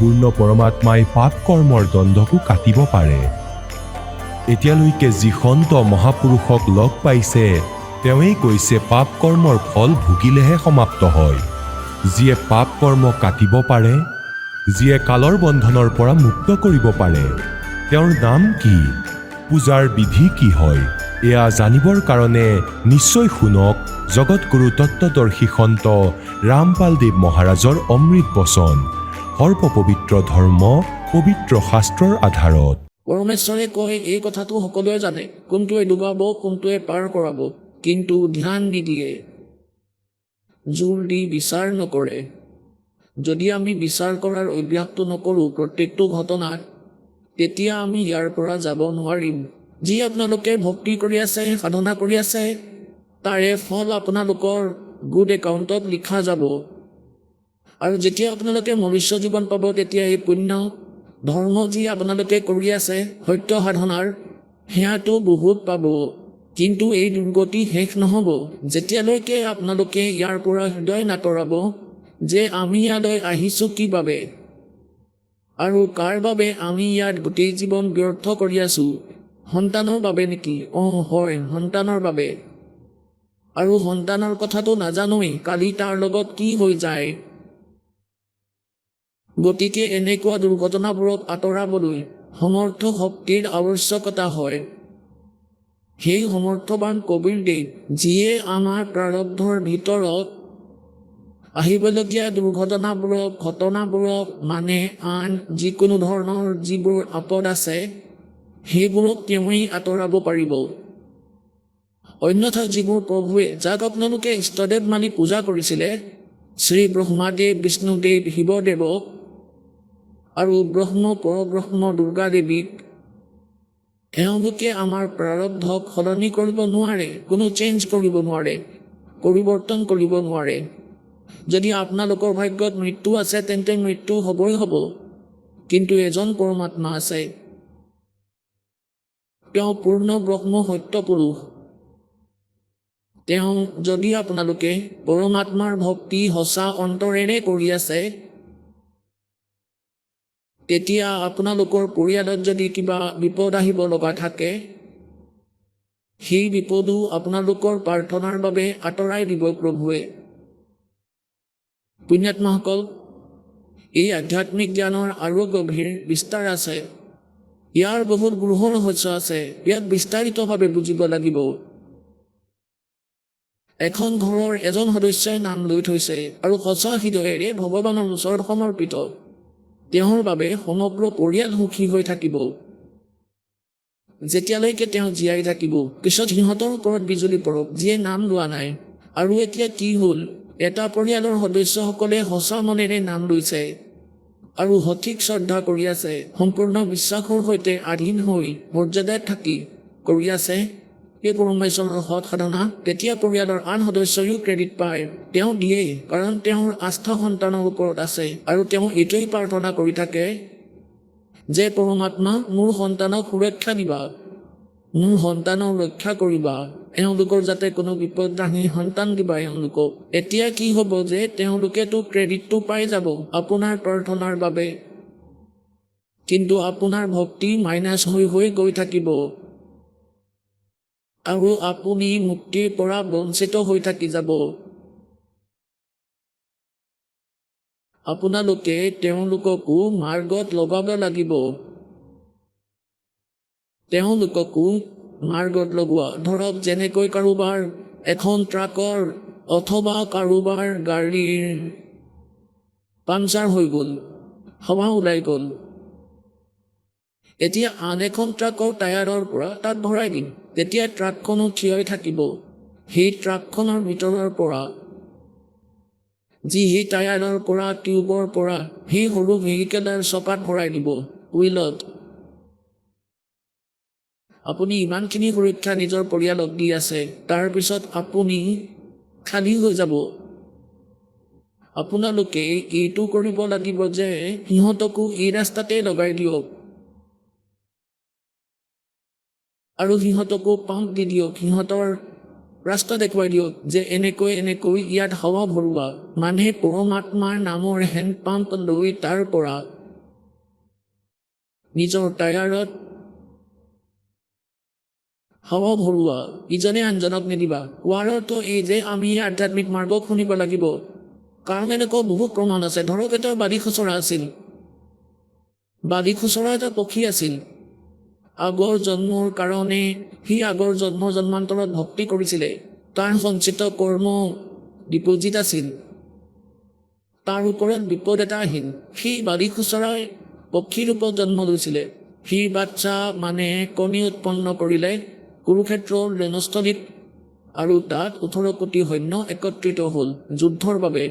সম্পূৰ্ণ পৰমাত্মাই পাপ কৰ্মৰ দণ্ডকো কাটিব পাৰে। এতিয়ালৈকে যি সন্ত মহাপুৰুষক লগ পাইছে তেওঁৱেই কৈছে পাপ কৰ্মৰ ফল ভুগিলেহে সমাপ্ত হয়। যিয়ে পাপ কৰ্ম কাটিব পাৰে, যিয়ে কালৰ বন্ধনৰ পৰা মুক্ত কৰিব পাৰে, তেওঁৰ নাম কি, পূজাৰ বিধি কি হয়, এয়া জানিবৰ কাৰণে নিশ্চয় শুনক জগতগুৰু তত্ত্বদৰ্শী সন্ত ৰামপালদেৱ মহাৰাজৰ অমৃত বচন, সৰ্বপবিত্ৰ ধৰ্ম পবিত্ৰ শাস্ত্ৰৰ আধাৰত। পৰমেশ্বৰে কয় এই কথাটো সকলোৱে জানে, কোনটোৱে ডুবাব কোনটোৱে পাৰ কৰাব, কিন্তু ধ্যান নিদিয়ে, জোৰ দি বিচাৰ নকৰে। যদি আমি বিচাৰ কৰাৰ অভ্যাসটো নকৰোঁ প্ৰত্যেকটো ঘটনাত, তেতিয়া আমি ইয়াৰ পৰা যাব নোৱাৰিম। যি আপোনালোকে ভক্তি কৰি আছে, সাধনা কৰি আছে, তাৰে ফল আপোনালোকৰ গুড একাউণ্টত লিখা যাব। আৰু যেতিয়া আপোনালোকে মনুষ্য জীৱন পাব তেতিয়া এই পুণ্য ধৰ্ম যি আপোনালোকে কৰি আছে সত্য সাধনাৰ, সেয়াটো বহুত পাব। কিন্তু এই দুৰ্গতি শেষ নহ'ব যেতিয়ালৈকে আপোনালোকে ইয়াৰ পৰা হৃদয় নাতৰাব যে আমি ইয়ালৈ আহিছোঁ কি বাবে আৰু কাৰ বাবে আমি ইয়াত গোটেই জীৱন ব্যৰ্থ কৰি আছোঁ। সন্তানৰ বাবে নেকি? হয়, সন্তানৰ বাবে। আৰু সন্তানৰ কথাটো নাজানোৱেই কালি তাৰ লগত কি হৈ যায়। গতিকে এনেকুৱা দুৰ্ঘটনাবোৰক আঁতৰাবলৈ সমৰ্থ শক্তিৰ আৱশ্যকতা হয়। সেই সমৰ্থবান কবীৰদেৱ যিয়ে আমাৰ প্ৰাৰব্ধৰ ভিতৰত আহিবলগীয়া ঘটনাবোৰক মানে আন যিকোনো ধৰণৰ যিবোৰ আপদ আছে সেইবোৰক তেওঁৱেই আঁতৰাব পাৰিব। অন্যথা যিবোৰ প্ৰভুৱে যাক আপোনালোকে ইষ্টদেৱ মানি পূজা কৰিছিলে, শ্ৰী ব্ৰহ্মাদেৱ, বিষ্ণুদেৱ, শিৱদেৱক আৰু ব্ৰহ্ম পৰব্ৰহ্ম দুৰ্গা দেৱীক, এওঁলোকে আমাৰ প্ৰাৰব্ধক সলনি কৰিব নোৱাৰে, কোনো চেঞ্জ কৰিব নোৱাৰে, পৰিৱৰ্তন কৰিব নোৱাৰে। যদি আপোনালোকৰ ভাগ্যত মৃত্যু আছে তেন্তে মৃত্যু হ'বই হ'ব। কিন্তু এজন পৰমাত্মা আছে, তেওঁ পূৰ্ণ ব্ৰহ্ম সত্য পুৰুষ। তেওঁ যদি আপোনালোকে পৰমাত্মাৰ ভক্তি সঁচা অন্তৰেৰে কৰি আছে, তেতিয়া আপোনালোকৰ পৰিয়ালত যদি কিবা বিপদ আহিব লগা থাকে, সেই বিপদো আপোনালোকৰ প্ৰাৰ্থনাৰ বাবে আঁতৰাই দিব প্ৰভুৱে। পুণ্যাত্মাসকল, এই আধ্যাত্মিক জ্ঞানৰ আৰু গভীৰ বিস্তাৰ আছে। ইয়াৰ বহুত গৃহ ৰহস্য আছে, ইয়াক বিস্তাৰিতভাৱে বুজিব লাগিব। এখন ঘৰৰ এজন সদস্যই নাম লৈ থৈছে আৰু সঁচা হৃদয়েৰে ভগৱানৰ ওচৰত সমৰ্পিত, তেওঁৰ বাবে সমগ্ৰ পৰিয়াল সুখী হৈ থাকিব যেতিয়ালৈকে তেওঁ জীয়াই থাকিব। পিছত সিহঁতৰ ওপৰত বিজুলী পৰক যিয়ে নাম লোৱা নাই। আৰু এতিয়া কি হ'ল, এটা পৰিয়ালৰ সদস্যসকলে সঁচা মনেৰে নাম লৈছে আৰু সঠিক শ্ৰদ্ধা কৰি আছে, সম্পূৰ্ণ বিশ্বাসৰ সৈতে আধীন হৈ মৰ্যাদাত থাকি কৰি আছে এই পৰমেশ্বৰৰ সৎ সাধনা, তেতিয়া পৰিয়ালৰ আন সদস্যইও ক্ৰেডিট পায়। তেওঁ দিয়ে কাৰণ তেওঁৰ আস্থা সন্তানৰ ওপৰত আছে আৰু তেওঁ এইটোৱেই প্ৰাৰ্থনা কৰি থাকে যে পৰমাত্মা মোৰ সন্তানক সুৰক্ষা দিবা, মোৰ সন্তানক ৰক্ষা কৰিবা, এওঁলোকৰ যাতে কোনো বিপদ নাহে, সন্তান দিবা এওঁলোকক। এতিয়া কি হ'ব যে তেওঁলোকেতো ক্ৰেডিটটো পাই যাব আপোনাৰ প্ৰাৰ্থনাৰ বাবে, কিন্তু আপোনাৰ ভক্তি মাইনাছ হৈ হৈ গৈ থাকিব আৰু আপুনি মুক্তিৰ পৰা বঞ্চিত হৈ থাকি যাব। আপোনালোকে তেওঁলোককো মাৰ্গত লগাব লাগিব। তেওঁলোককো মাৰ্গত লগোৱা, ধৰক যেনেকৈ কাৰোবাৰ এখন ট্ৰাকৰ অথবা কাৰোবাৰ গাড়ীৰ পাংচাৰ হৈ গ'ল, হাৱা ওলাই গ'ল, এতিয়া আন এখন ট্ৰাকৰ টায়াৰৰ পৰা তাত ভৰাই দিম, তেতিয়া ট্ৰাকখনো থিয় থাকিব। সেই ট্ৰাকখনৰ ভিতৰৰ পৰা যি সেই টায়াৰৰ পৰা টিউবৰ পৰা সেই সৰু ভেহিকেলৰ চকাত ভৰাই দিব, হুইলত। আপুনি ইমানখিনি সুৰক্ষা নিজৰ পৰিয়ালক দি আছে, তাৰপিছত আপুনি খালী হৈ যাব। আপোনালোকে এইটো কৰিব লাগিব যে সিহঁতকো এই ৰাস্তাতে লগাই দিয়ক আৰু সিহঁতকো পাম্প দি দিয়ক, সিহঁতৰ ৰাস্তা দেখুৱাই দিয়ক যে এনেকৈ ইয়াত হাৱা ভৰোৱা, মানে পৰমাত্মাৰ নামৰ হেণ্ড পাম্প লৈ তাৰ পৰা নিজৰ টায়াৰত হাৱা ভৰোৱা, ইজনে আনজনক নিদিবা। কোৱাৰ অৰ্থ এই যে আমি আধ্যাত্মিক মাৰ্গক শুনিব লাগিব। কাৰণ এনেকুৱা বহু প্ৰমাণ আছে। ধৰক এটা বালি খুচৰা আছিল। বালি খুচৰা এটা পক্ষী আছিল। আগৰ জন্মৰ কাৰণে সি আগৰ জন্মান্তৰত ভক্তি কৰিছিলে। তাৰ সঞ্চিত কৰ্ম ডিপজিট আছিল। তাৰ ওপৰত বিপদ এটা আহিল। সি বালি খুচৰাই পক্ষী ৰূপত জন্ম লৈছিলে। সি বাচ্চা মানে কণী উৎপন্ন কৰিলে কুৰুক্ষেত্ৰৰ ৰণস্থলীত, আৰু তাত 18 কোটি সৈন্য একত্ৰিত হ'ল যুদ্ধৰ বাবে।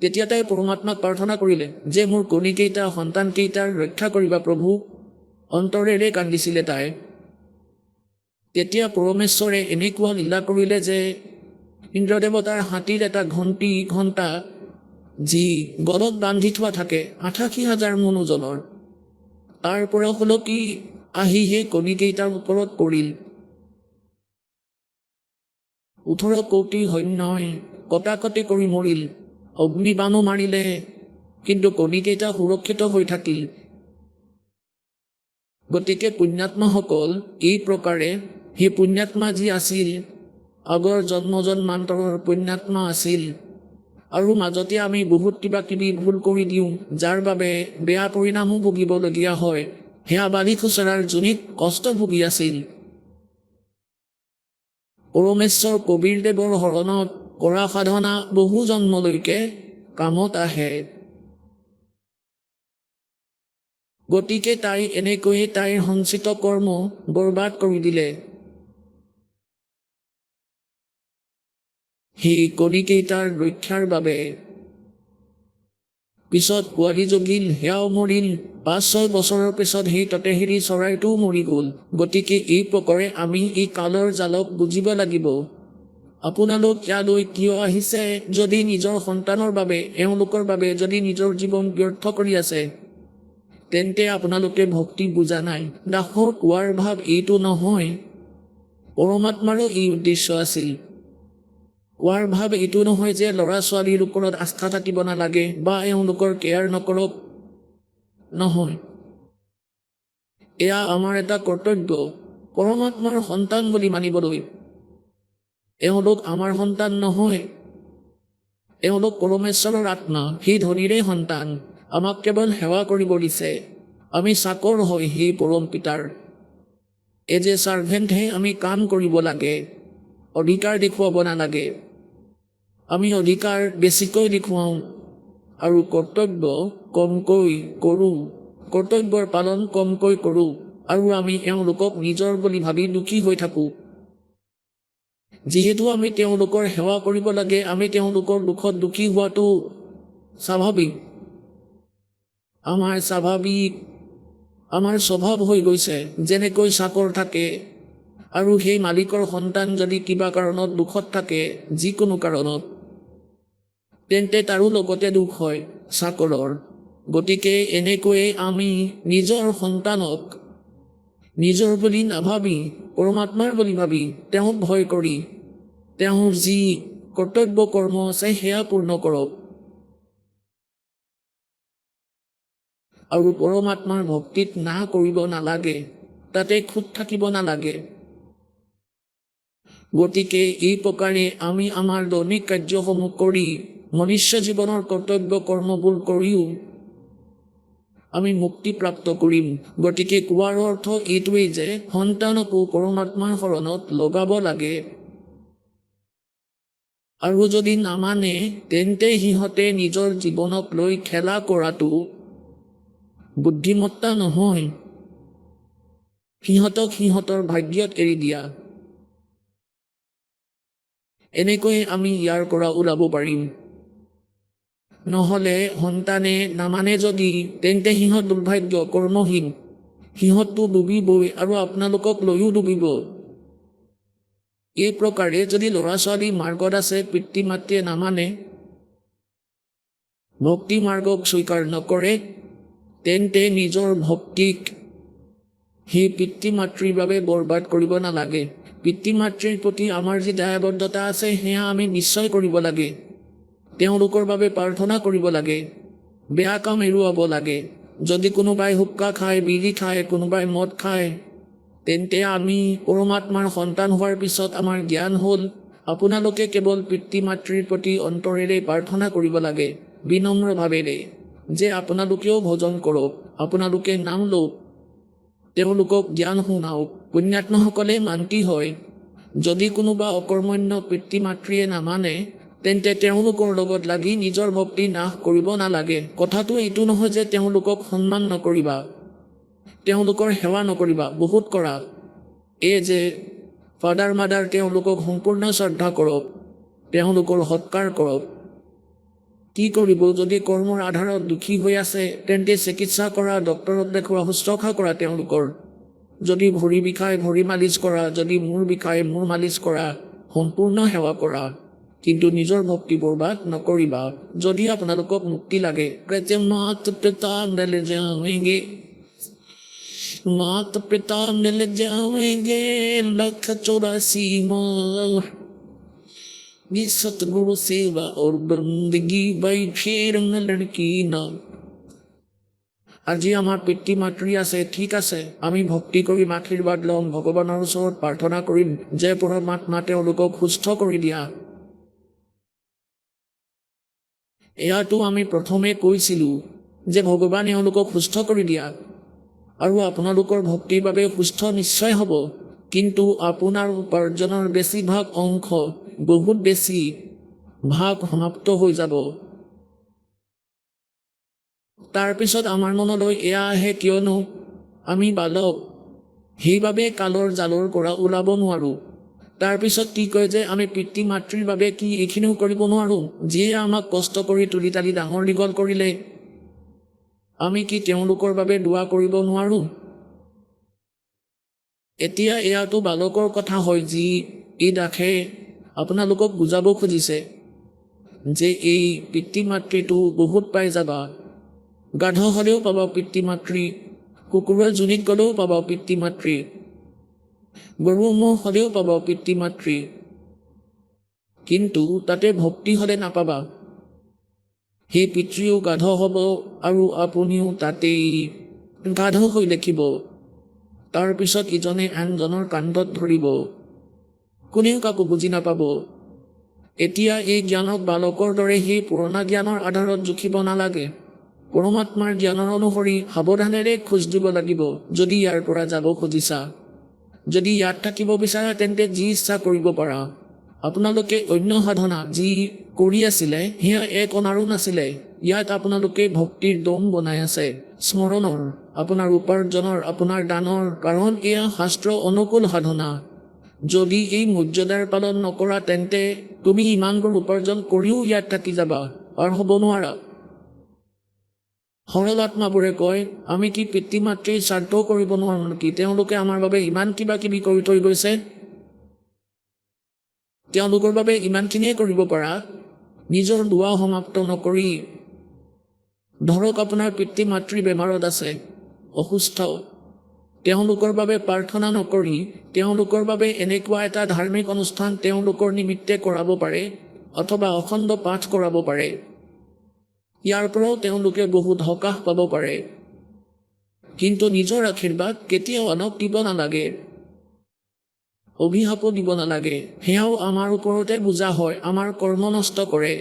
তেতিয়া তাই পৰমাত্মাক প্ৰাৰ্থনা কৰিলে যে মোৰ কণীকেইটা সন্তানকেইটাৰ ৰক্ষা কৰিবা প্ৰভু। অন্তৰেৰে কান্দিছিলে তাই। তেতিয়া পৰমেশ্বৰে এনেকুৱা লীলা কৰিলে যে ইন্দ্ৰদেৱতাৰ হাতীৰ এটা ঘণ্টা যি গলত বান্ধি থোৱা থাকে 88,000 মোন ওজনৰ, তাৰ পৰা সুলকি আহি সেই কণীকেইটাৰ ওপৰত পৰিল। 18 কোটি সৈন্যই কটাকটি কৰি মৰিল। অগ্নিবাণো মাৰিলে, কিন্তু কণীকেইটা সুৰক্ষিত হৈ থাকিল। গতিকে পুণ্যাত্মাসকল এই প্ৰকাৰে, সেই পুণ্যাত্মা যি আছিল আগৰ জন্মান্তৰৰ পুণ্যাত্মা আছিল, আৰু মাজতে আমি বহুত কিবা কিবি ভুল কৰি দিওঁ, যাৰ বাবে বেয়া পৰিণামো ভুগিবলগীয়া হয়। সেয়া বালি খুচৰাৰ যোনিত কষ্ট ভুগি আছিল। পৰমেশ্বৰ কবীৰদেৱৰ শৰণত কৰা সাধনা বহু জন্মলৈকে কামত আহে। গতিকে তাই এনেকৈয়ে তাইৰ সঞ্চিত কৰ্ম বৰবাদ কৰি দিলে। সেই কণীকেইটাৰ ৰক্ষাৰ বাবে পিছত পোৱালি জগিল, সেয়াও মৰিল। 5-6 বছৰৰ পিছত সেই ততেহেৰি চৰাইটোও মৰি গ'ল। গতিকে এই প্ৰকাৰে আমি এই কালৰ জালক বুজিব লাগিব। আপোনালোক ইয়ালৈ কিয় আহিছে? যদি নিজৰ সন্তানৰ বাবে, এওঁলোকৰ বাবে যদি নিজৰ জীৱন ব্যৰ্থ কৰি আছে, তেন্তে আপোনালোকে ভক্তি বুজা নাই। দাসৰ কোৱাৰ ভাৱ এইটো নহয়। পৰমাত্মাৰো এই উদ্দেশ্য আছিল। কোৱাৰ ভাৱ এইটো নহয় যে ল'ৰা ছোৱালীৰ ওপৰত আস্থা থাকিব নালাগে বা এওঁলোকৰ কেয়াৰ নকৰক। নহয়, এয়া আমাৰ এটা কৰ্তব্য পৰমাত্মাৰ সন্তান বুলি মানিবলৈ। এওঁলোক আমাৰ সন্তান নহয়, এওঁলোক পৰমেশ্বৰৰ আত্মা, সেই ধনীৰে সন্তান। আমাক কেৱল সেৱা কৰিব দিছে। আমি চাকৰ হয় সেই পৰম পিতাৰ। এজ এ চাৰ্ভেণ্টহে আমি কাম কৰিব লাগে, অধিকাৰ দেখুৱাব নালাগে। আমি অধিকাৰ বেছিকৈ দেখুৱাওঁ আৰু কৰ্তব্য কমকৈ কৰোঁ। কৰ্তব্যৰ পালন কমকৈ কৰোঁ, আৰু আমি এওঁলোকক নিজৰ বুলি ভাবি দুখী হৈ থাকোঁ। যিহেতু আমি তেওঁলোকৰ সেৱা কৰিব লাগে, আমি তেওঁলোকৰ দুখত দুখী হোৱাটো স্বাভাৱিক। আমাৰ স্বভাৱ হৈ গৈছে। যেনেকৈ চাকৰ থাকে, আৰু সেই মালিকৰ সন্তান যদি কিবা কাৰণত দুখত থাকে, যিকোনো কাৰণত, তেন্তে তাৰো লগতে দুখ হয় চাকৰৰ। গতিকে এনেকৈয়ে আমি নিজৰ সন্তানক নিজৰ বুলি নাভাবি, পৰমাত্মাৰ বুলি ভাবি, তেওঁক ভয় কৰি, তেওঁৰ যি কৰ্তব্য কৰ্ম আছে সেয়া পূৰ্ণ কৰক। আৰু পৰমাত্মাৰ ভক্তিত না কৰিব নালাগে, তাতে খুঁত থাকিব নালাগে। গতিকে এই প্ৰকাৰে আমি আমাৰ দৈনিক কাৰ্যসমূহ কৰি, মনুষ্য জীৱনৰ কৰ্তব্য কৰ্মবোৰ কৰিও আমি মুক্তি প্ৰাপ্ত কৰিম। গতিকে কোৱাৰ অৰ্থ এইটোৱেই যে সন্তানকো পৰমাত্মাৰ শৰণত লগাব লাগে। আৰু যদি নামানে, তেন্তে সিহঁতে নিজৰ জীৱনক লৈ খেলা কৰাটো বুদ্ধিমত্তা নহয়। সিহঁতক সিহঁতৰ ভাগ্যত এৰি দিয়া। এনেকৈ আমি ইয়াৰ পৰা ওলাব পাৰিম। নহ'লে সন্তানে নামানে যদি, তেন্তে সিহঁত দুৰ্ভাগ্য, কৰ্মহীন। সিহঁতটো ডুবিবই আৰু আপোনালোকক লৈও ডুবিব। এই প্ৰকাৰে যদি ল'ৰা ছোৱালী মাৰ্গত আছে, পিতৃ মাতৃয়ে নামানে, ভক্তি মাৰ্গক স্বীকাৰ নকৰে, তেন্তে নিজৰ ভক্তিক সেই পিতৃ মাতৃৰ বাবে বৰবাদ কৰিব নালাগে। পিতৃ মাতৃৰ প্ৰতি আমাৰ যি দায়বদ্ধতা আছে, সেয়া আমি নিশ্চয় কৰিব লাগে। তেওঁলোকৰ বাবে প্ৰাৰ্থনা কৰিব লাগে। বেয়া কাম এৰুৱাব লাগে। যদি কোনোবাই হুক্কা খায়, বিড়ি খায়, কোনোবাই মদ খায়, তেন্তে আমি পৰমাত্মাৰ সন্তান হোৱাৰ পিছত আমাৰ জ্ঞান হ'ল আপোনালোকে কেৱল পিতৃ মাতৃৰ প্ৰতি অন্তৰেৰে প্ৰাৰ্থনা কৰিব লাগে, বিনম্ৰভাৱেৰে, যে আপোনালোকেও ভজন কৰক, আপোনালোকে নাম লওক, তেওঁলোকক জ্ঞান শুনাওক। পুণ্যাত্মাসকলে মান্তি হয়। যদি কোনোবা অকৰ্মণ্য পিতৃ মাতৃয়ে নামানে, তেন্তে তেওঁলোকৰ লগত লাগি নিজৰ ভক্তি নাশ কৰিব নালাগে। কথাটো এইটো নহয় যে তেওঁলোকক সন্মান নকৰিবা, তেওঁলোকৰ সেৱা নকৰিবা, বহুত কৰা। এই যে ফাদাৰ মাদাৰ, তেওঁলোকক সম্পূৰ্ণ শ্ৰদ্ধা কৰক, তেওঁলোকৰ সৎকাৰ কৰক। কি কৰিব? যদি কৰ্মৰ আধাৰত দুখী হৈ আছে, তেন্তে চিকিৎসা কৰা, ডক্তৰক দেখুওৱা, শুশ্ৰূষা কৰা তেওঁলোকৰ। যদি ভৰি বিষায় ভৰি মালিচ কৰা, যদি মূৰ বিষায় মূৰ মালিচ কৰা, সম্পূৰ্ণ সেৱা কৰা, কিন্তু নিজৰ ভক্তি বৰবাদ নকৰিবা। যদি আপোনালোকক মুক্তি লাগে, मात पिता मिल जाएंगे 184 माह, ये सतगुरु सेवा और बंदगी बाई फेर में लड़की ना। আজি আমাৰ পিতৃ মাতৃ আছে, ঠিক আছে, আমি ভক্তি কৰিম, আশীৰ্বাদ ল'ম, ভগৱানৰ ওচৰত প্ৰাৰ্থনা কৰিম যে পৰমাত্মা তেওঁলোকক সুস্থ কৰি দিয়া। এয়াতো আমি প্ৰথমে কৈছিলোঁ যে ভগৱানে তেওঁলোকক সুস্থ কৰি দিয়া, আৰু আপোনালোকৰ ভক্তিৰ বাবে সুস্থ নিশ্চয় হ'ব। কিন্তু আপোনাৰ উপাৰ্জনৰ বেছিভাগ অংশ, বহুত বেছি ভাগ সমাপ্ত হৈ যাব। তাৰপিছত আমাৰ মনলৈ এয়া আহে, কিয়নো আমি বালক, সেইবাবে কালৰ জালৰ পৰা ওলাব নোৱাৰোঁ। তাৰপিছত কি কয় যে আমি পিতৃ মাতৃৰ বাবে কি এইখিনিও কৰিব নোৱাৰোঁ? যিয়ে আমাক কষ্ট কৰি তুলি তালি ডাঙৰ দীঘল কৰিলে, আমি কি তেওঁলোকৰ বাবে দোৱা কৰিব নোৱাৰোঁ? এতিয়া এয়াতো বালকৰ কথা হয়, যি এই দাসে আপোনালোকক বুজাব খুজিছে যে এই পিতৃ মাতৃটো বহুত পাই যাবা। গাধ হ'লেও পাবা পিতৃ মাতৃ, কুকুৰৰ জুনিত গ'লেও পাবা পিতৃ মাতৃ, গৰু ম'হ হ'লেও পাবা পিতৃ মাতৃ, কিন্তু তাতে ভক্তি হ'লে নাপাবা। সেই পিতৃও গাধ হ'ব আৰু আপুনিও তাতেই গাধ হৈ দেখিব। তাৰপিছত ইজনে আনজনৰ কান্ধত ধৰিব, কোনেও কাকো বুজি নাপাব। এতিয়া এই জ্ঞানক বালকৰ দৰে সেই পুৰণা জ্ঞানৰ আধাৰত জুখিব নালাগে। পৰমাত্মাৰ জ্ঞানৰ অনুসৰি সাৱধানেৰে খোজ দিব লাগিব। যদি ইয়াৰ পৰা যাব খুজিছা, যদি ইয়াত থাকিব বিচাৰা, তেন্তে যি ইচ্ছা কৰিব পাৰা। আপোনালোকে অন্য সাধনা যি কৰি আছিলে, সেয়া এক অনাৰো নাছিলে। ইয়াত আপোনালোকে ভক্তিৰ দম বনাই আছে, স্মৰণৰ, আপোনাৰ উপাৰ্জনৰ, আপোনাৰ দানৰ, কাৰণ এয়া শাস্ত্ৰ অনুকূল সাধনা। যদি এই মৰ্যাদাৰ পালন নকৰা, তেন্তে তুমি ইমানবোৰ উপাৰ্জন কৰিও ইয়াত থাকি যাবা, পাৰ হ'ব নোৱাৰা। সৰল আত্মাবোৰে কয়, আমি কি পিতৃ মাতৃৰ শ্ৰাদ্ধও কৰিব নোৱাৰোঁ নেকি? তেওঁলোকে আমাৰ বাবে ইমান কিবা কিবি কৰি থৈ গৈছে, তেওঁলোকৰ বাবে ইমানখিনিয়ে কৰিব পাৰা। নিজৰ দোৱা সমাপ্ত নকৰি, ধৰক আপোনাৰ পিতৃ মাতৃ বেমাৰত আছে, অসুস্থ, তেওঁলোকৰ বাবে প্ৰাৰ্থনা নকৰি, তেওঁলোকৰ বাবে এনেকুৱা এটা ধাৰ্মিক অনুষ্ঠান তেওঁলোকৰ নিমিত্তে কৰাব পাৰে, অথবা অখণ্ড পাঠ কৰাব পাৰে। ইয়াৰ পৰাও তেওঁলোকে বহুত সকাহ পাব পাৰে। কিন্তু নিজৰ আশীৰ্বাদ কেতিয়াও আনক দিব নালাগে, অভিশাপো দিব নালাগে। সেয়াও আমাৰ ওপৰতে বুজা হয়, আমাৰ কৰ্ম নষ্ট কৰে।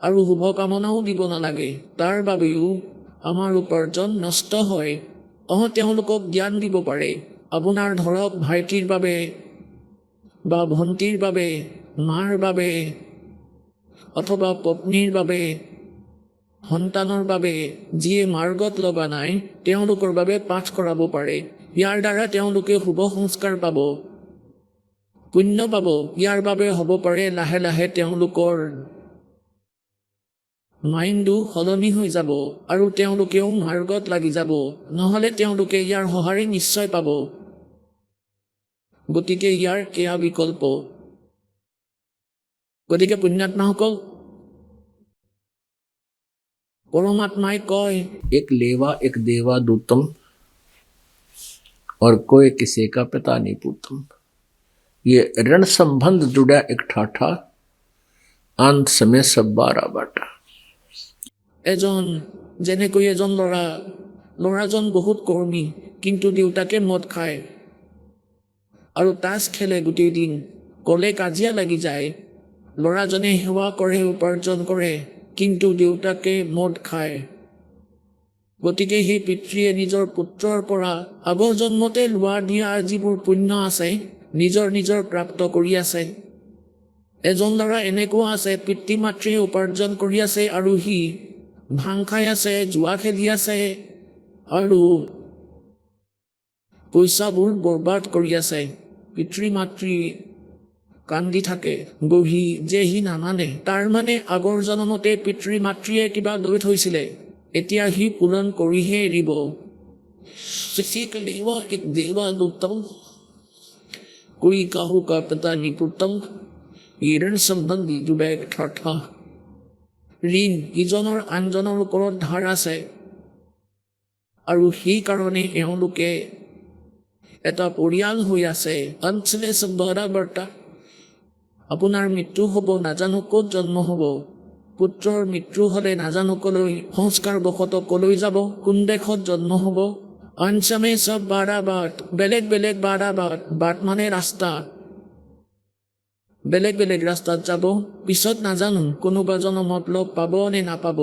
আৰু শুভকামনাও দিব নালাগে, তাৰ বাবেও আমাৰ উপাৰ্জন নষ্ট হয়। তেওঁলোকক জ্ঞান দিব পাৰে। আপোনাৰ ধৰক ভাইটিৰ বাবে বা ভণ্টিৰ বাবে, মাৰ বাবে, অথবা পত্নীৰ বাবে, সন্তানৰ বাবে, যিয়ে মাৰ্গত লগা নাই, তেওঁলোকৰ বাবে পাঠ কৰাব পাৰে। ইয়াৰ দ্বাৰা তেওঁলোকে শুভ সংস্কাৰ পাব, পুণ্য পাব। ইয়াৰ বাবে হ'ব পাৰে লাহে লাহে তেওঁলোকৰ মাইণ্ডো সলনি হৈ যাব আৰু তেওঁলোকেও মাৰ্গত লাগি যাব। নহ'লে তেওঁলোকে ইয়াৰ সঁহাৰি নিশ্চয় পাব। গতিকে ইয়াৰ এয়া বিকল্প। গতিকে পুণ্যাত্মাসকল, পৰমাত্মাই কয়, एक लेवा एक देवा दूतम और कोई किसी का पिता नहीं पूतम। ये ऋण संबंध जुड़ा एक ठाठा, अंत समय सब बारा बाटा। যেনেকৈ এজন ল'ৰাজন বহুত কৰ্মী, কিন্তু দেউতাকে মদ খায় আৰু তাচ খেলে গোটেই দিন, ক'লে কাজিয়া লাগি যায়। ল'ৰাজনে সেৱা কৰে, উপাৰ্জন কৰে, কিন্তু দেউতাকে মদ খায়। গতিকে সেই পিতৃয়ে নিজৰ পুত্ৰৰ পৰা আগৰ জন্মতে লোৱা দিয়া যিবোৰ পুণ্য আছে, নিজৰ প্ৰাপ্ত কৰি আছে। এজন ল'ৰা এনেকুৱা আছে, পিতৃ মাতৃয়ে উপাৰ্জন কৰি আছে আৰু সি ভাং খাই আছে, জুৱা খেলি আছে আৰু পইচাবোৰ বৰবাদ কৰি আছে। পিতৃ মাতৃ কান্দি থাকে বহি যে সি নামানে। তাৰ মানে আগৰ জন্মতে পিতৃ মাতৃয়ে কিবা লৈ থৈছিলে, এতিয়া সি পূৰণ কৰিহে এৰিব। कोई काहू का पता नहीं पुतम ঋণ সম্বন্ধী দুবেগ ঠঠা। ঋণ ইজনৰ আনজনৰ ওপৰত ধাৰ আছে আৰু সেই কাৰণে এওঁলোকে এটা পৰিয়াল হৈ আছে। অঞ্চলে সম্বৰা বাৰ্তা, আপোনাৰ মৃত্যু হ'ব, নাজানো ক'ত জন্ম হ'ব। পুত্ৰৰ মৃত্যু হ'লে নাজানো ক'লৈ, সংস্কাৰ বশত ক'লৈ যাব, কোন দেশত জন্ম হ'ব। অঞ্চমে চব বাৰা বাট, বেলেগ বেলেগ বাৰা বাট, বাট মানে ৰাস্তা, বেলেগ বেলেগ ৰাস্তাত যাব। পিছত নাজানো কোনোবা জনমত লগ পাব নে নাপাব।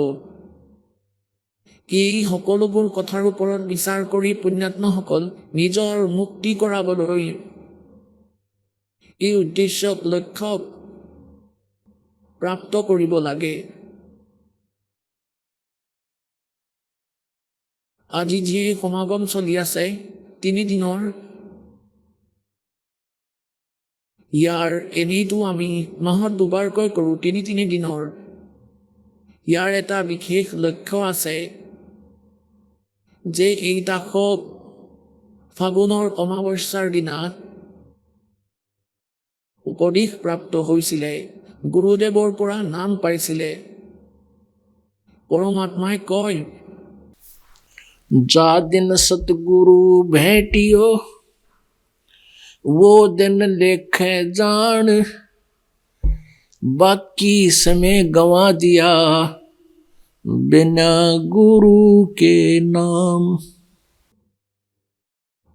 এই সকলোবোৰ কথাৰ ওপৰত বিচাৰ কৰি পুণ্যাত্মসকল নিজৰ মুক্তি কৰাবলৈ এই উদ্দেশ্যক লক্ষ্য প্ৰাপ্ত কৰিব লাগে। আজি যি সমাগম চলি আছে 3 দিনৰ, ইয়াৰ এনেইতো আমি মাহত দুবাৰকৈ কৰোঁ, 3 দিনৰ। ইয়াৰ এটা বিশেষ লক্ষ্য আছে যে এই দাসক ফাগুনৰ অমাৱস্যাৰ দিনা উপদেশ প্ৰাপ্ত হৈছিলে, গুৰুদেৱৰ পৰা নাম পাইছিলে। পৰমাত্মাই কয়, जा दिन सतगुरु भेटियो वो दिन लेखे जान, बाकी समय गंवा दिया बिना गुरु के नाम।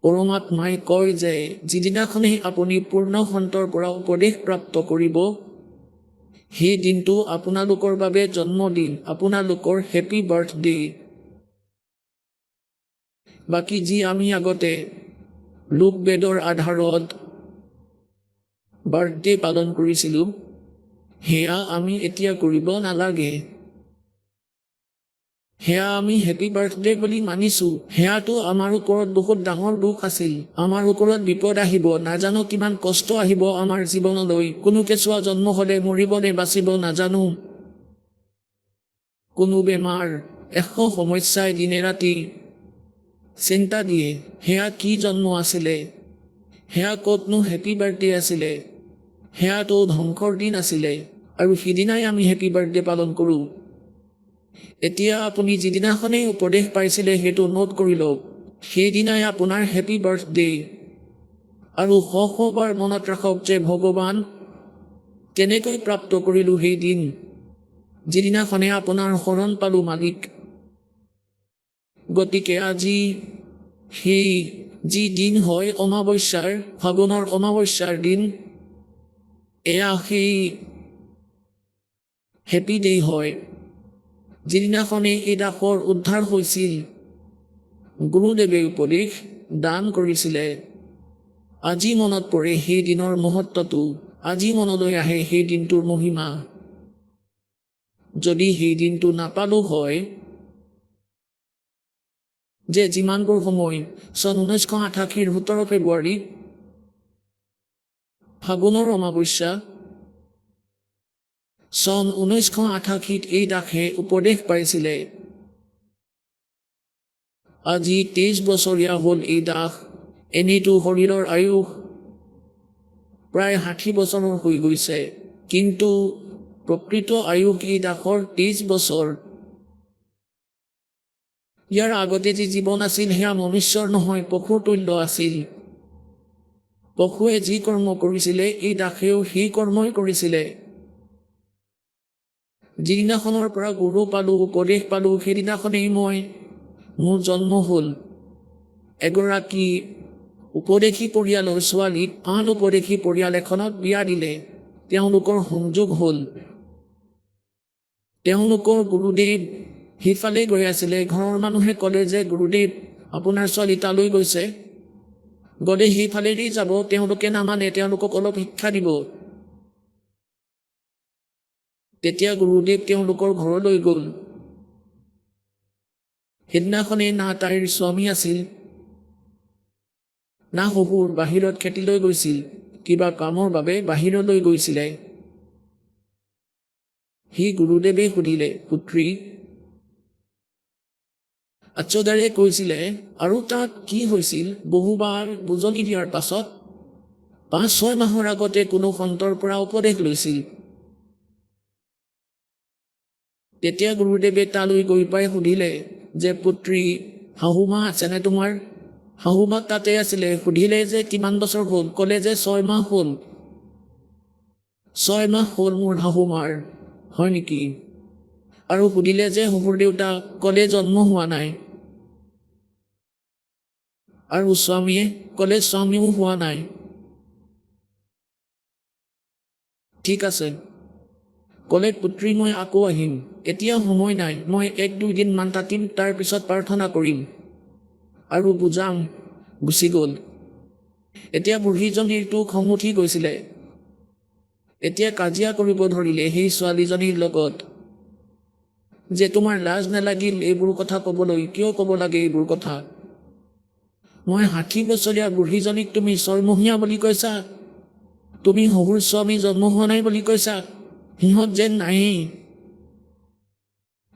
পৰমাত্মাই কয় যে যিদিনাখনেই আপুনি পূৰ্ণ সন্তৰ পৰা উপদেশ প্ৰাপ্ত কৰিব, সেই দিনটো আপোনালোকৰ বাবে জন্মদিন, আপোনালোকৰ হেপী বাৰ্থডে। বাকী যি আমি আগতে লোকবেদৰ আধাৰত বাৰ্থডে পালন কৰিছিলোঁ, সেয়া আমি এতিয়া কৰিব নালাগে। সেয়া আমি হেপী বাৰ্থডে বুলি মানিছোঁ। সেয়াটো আমাৰ ওপৰত বহুত ডাঙৰ দুখ আছিল। আমাৰ ওপৰত বিপদ আহিব, নাজানো কিমান কষ্ট আহিব আমাৰ জীৱনলৈ। কোনো কেঁচুৱা জন্ম হ'লে মৰিব নে বাচিব নাজানো। কোনো বেমাৰ, 100 সমস্যাই দিনে ৰাতি চিন্তা দিয়ে। সেয়া কি জন্ম আছিলে, সেয়া ক'তনো হেপী বাৰ্থডে আছিলে। সেয়াতো ধ্বংসৰ দিন আছিলে আৰু সিদিনাই আমি হেপী বাৰ্থডে পালন কৰোঁ। এতিয়া আপুনি যিদিনাখনেই উপদেশ পাইছিলে সেইটো নোট কৰি লওক, সেইদিনাই আপোনাৰ হেপী বাৰ্থডে। আৰু শবাৰ মনত ৰাখক যে ভগৱান কেনেকৈ প্ৰাপ্ত কৰিলোঁ সেই দিন, যিদিনাখনে আপোনাৰ শৰণ পালোঁ মালিক। গতিকে আজি সেই যি দিন হয় অমাৱস্যাৰ, ফাগুনৰ অমাৱস্যাৰ দিন, এয়া সেই হেপী ডে হয়, যিদিনাখনে এই দাসৰ উদ্ধাৰ হৈছিল। গুৰুদেৱে উপদেশ দান কৰিছিলে। আজি মনত পৰে সেই দিনৰ মহত্বটো, আজি মনলৈ আহে সেই দিনটোৰ মহিমা। যদি সেই দিনটো নাপালোঁ হয়, যে যিমানবোৰ সময় চন 1988 17 ফেব্ৰুৱাৰী ফাগুনৰ অমাৱস্যা, চন 1988 এই দাসে উপদেশ পাইছিলে। আজি 23 বছৰীয়া হ'ল এই দাস। এনেইতো শৰীৰৰ আয়ুস প্ৰায় 60 বছৰৰ হৈ গৈছে, কিন্তু প্ৰকৃত আয়ুস এই দাসৰ 23 বছৰ। ইয়াৰ আগতে যি জীৱন আছিল সেয়া মনুষ্যৰ নহয়, পশুৰ তুল্য আছিল। পশুৱে যি কৰ্ম কৰিছিলে এই দাসেও সেই কৰ্মই কৰিছিলে। যিদিনাখনৰ পৰা গুৰু পালোঁ, উপদেশ পালোঁ, সেইদিনাখনেই মোৰ জন্ম হ'ল। এগৰাকী উপদেশী পৰিয়ালৰ ছোৱালীক আন উপদেশী পৰিয়াল এখনত বিয়া দিলে। তেওঁলোকৰ সংযোগ হ'ল। তেওঁলোকৰ গুৰুদেৱ সিফালে গৈ আছিলে। ঘৰৰ মানুহে ক'লে যে গুৰুদেৱ আপোনাৰ ছোৱালী তালৈ গৈছে, গ'লে সেইফালেদি যাব। তেওঁলোকে নামানে, তেওঁলোকক অলপ শিক্ষা দিব। তেতিয়া গুৰুদেৱ তেওঁলোকৰ ঘৰলৈ গ'ল। সেইদিনাখনেই না তাইৰ স্বামী আছিল, না শহুৰ। বাহিৰত খেতিলৈ গৈছিল, কিবা কামৰ বাবে বাহিৰলৈ গৈছিলে। সি গুৰুদেৱে সুধিলে, পুত্ৰী? আচ্ছদাৰে কৈছিলে, আৰু তাত কি হৈছিল? বহুবাৰ বুজনি দিয়াৰ পাছত 5-6 মাহৰ আগতে কোনো সন্তৰ পৰা উপদেশ লৈছিল। তেতিয়া গুৰুদেৱে তালৈ গৈ পাই সুধিলে যে, পুত্ৰী, শাহুমা আছেনে তোমাৰ? শাহুমা তাতে আছিলে। সুধিলে যে কিমান বছৰ হ'ল? ক'লে যে 6 মাহ হ'ল। 6 মাহ হ'ল মোৰ শাহুমাৰ। হয় নেকি? আৰু সুধিলে যে শহুৰ দেউতা? ক'লে জন্ম হোৱা নাই। আৰু স্বামীয়ে? ক'লে স্বামীও হোৱা নাই। ঠিক আছে, ক'লে পুত্ৰী মই আকৌ আহিম। এতিয়া সময় নাই, মই 1-2 দিনমান থাকিম, তাৰ পিছত প্ৰাৰ্থনা কৰিম আৰু বুজাম। গুচি গ'ল। এতিয়া বুঢ়ীজনীৰতো খং উঠি গৈছিলে। এতিয়া কাজিয়া কৰিব ধৰিলে সেই ছোৱালীজনীৰ লগত যে তোমাৰ লাজ নালাগিল এইবোৰ কথা ক'বলৈ? কিয় ক'ব লাগে এইবোৰ কথা? মই 60 বছৰীয়া বুঢ়ীজনীক তুমি 6 মহীয়া বুলি কৈছা? তুমি শহুৰ স্বামী জন্ম হোৱা নাই বুলি কৈছা? সিহঁত যেন নায়েই।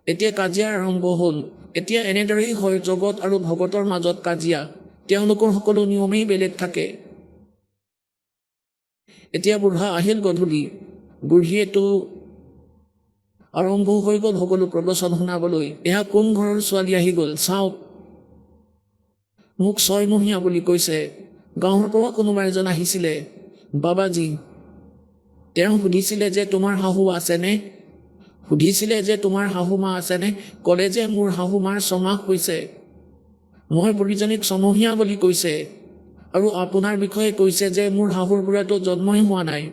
এতিয়া কাজিয়া আৰম্ভ হ'ল। এতিয়া এনেদৰেই হয় জগত আৰু ভগতৰ মাজত কাজিয়া। তেওঁলোকৰ সকলো নিয়মেই বেলেগ থাকে। এতিয়া বুঢ়া আহিল গধূলি। বুঢ়ীয়েতো আৰম্ভ হৈ গ'ল সকলো প্ৰবচন শুনাবলৈ। এয়া কোন ঘৰৰ ছোৱালী আহি গ'ল চাওক, মোক 6 মহীয়া বুলি কৈছে। গাঁৱৰ পৰা কোনোবা এজন আহিছিলে, বাবাজী। তেওঁ সুধিছিলে যে তোমাৰ শাহু আছেনে? সুধিছিলে যে তোমাৰ শাহুমা আছেনে? ক'লে যে মোৰ শাহুমাৰ 6 মাহ হৈছে। মই বুঢ়ীজনীক 6 মহীয়া বুলি কৈছে। আৰু আপোনাৰ বিষয়ে কৈছে যে মোৰ শাহুৰ বুঢ়াটো জন্মই হোৱা নাই।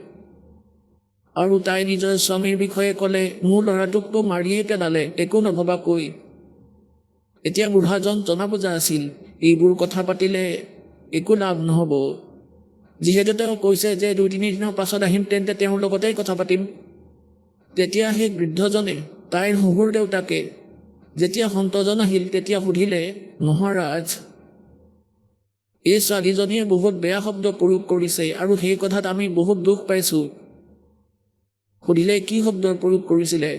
আৰু তাই নিজৰ স্বামীৰ বিষয়ে ক'লে মোৰ ল'ৰাটোকতো মাৰিয়েই পেলালে একো নভবাকৈ। এতিয়া বুঢ়াজন জনা বুজা আছিল, এইবোৰ কথা পাতিলে একো লাভ নহ'ব। যিহেতু তেওঁ কৈছে যে 2-3 দিনৰ পাছত আহিম, তেন্তে তেওঁৰ লগতেই কথা পাতিম। তেতিয়া সেই বৃদ্ধজনে তাইৰ শহুৰ দেউতাকে যেতিয়া সন্তজন আহিল তেতিয়া সুধিলে, মহাৰাজ, এই ছোৱালীজনীয়ে বহুত বেয়া শব্দ প্ৰয়োগ কৰিছে আৰু সেই কথাত আমি বহুত দুখ পাইছোঁ। সুধিলে কি শব্দৰ প্ৰয়োগ কৰিছিলে?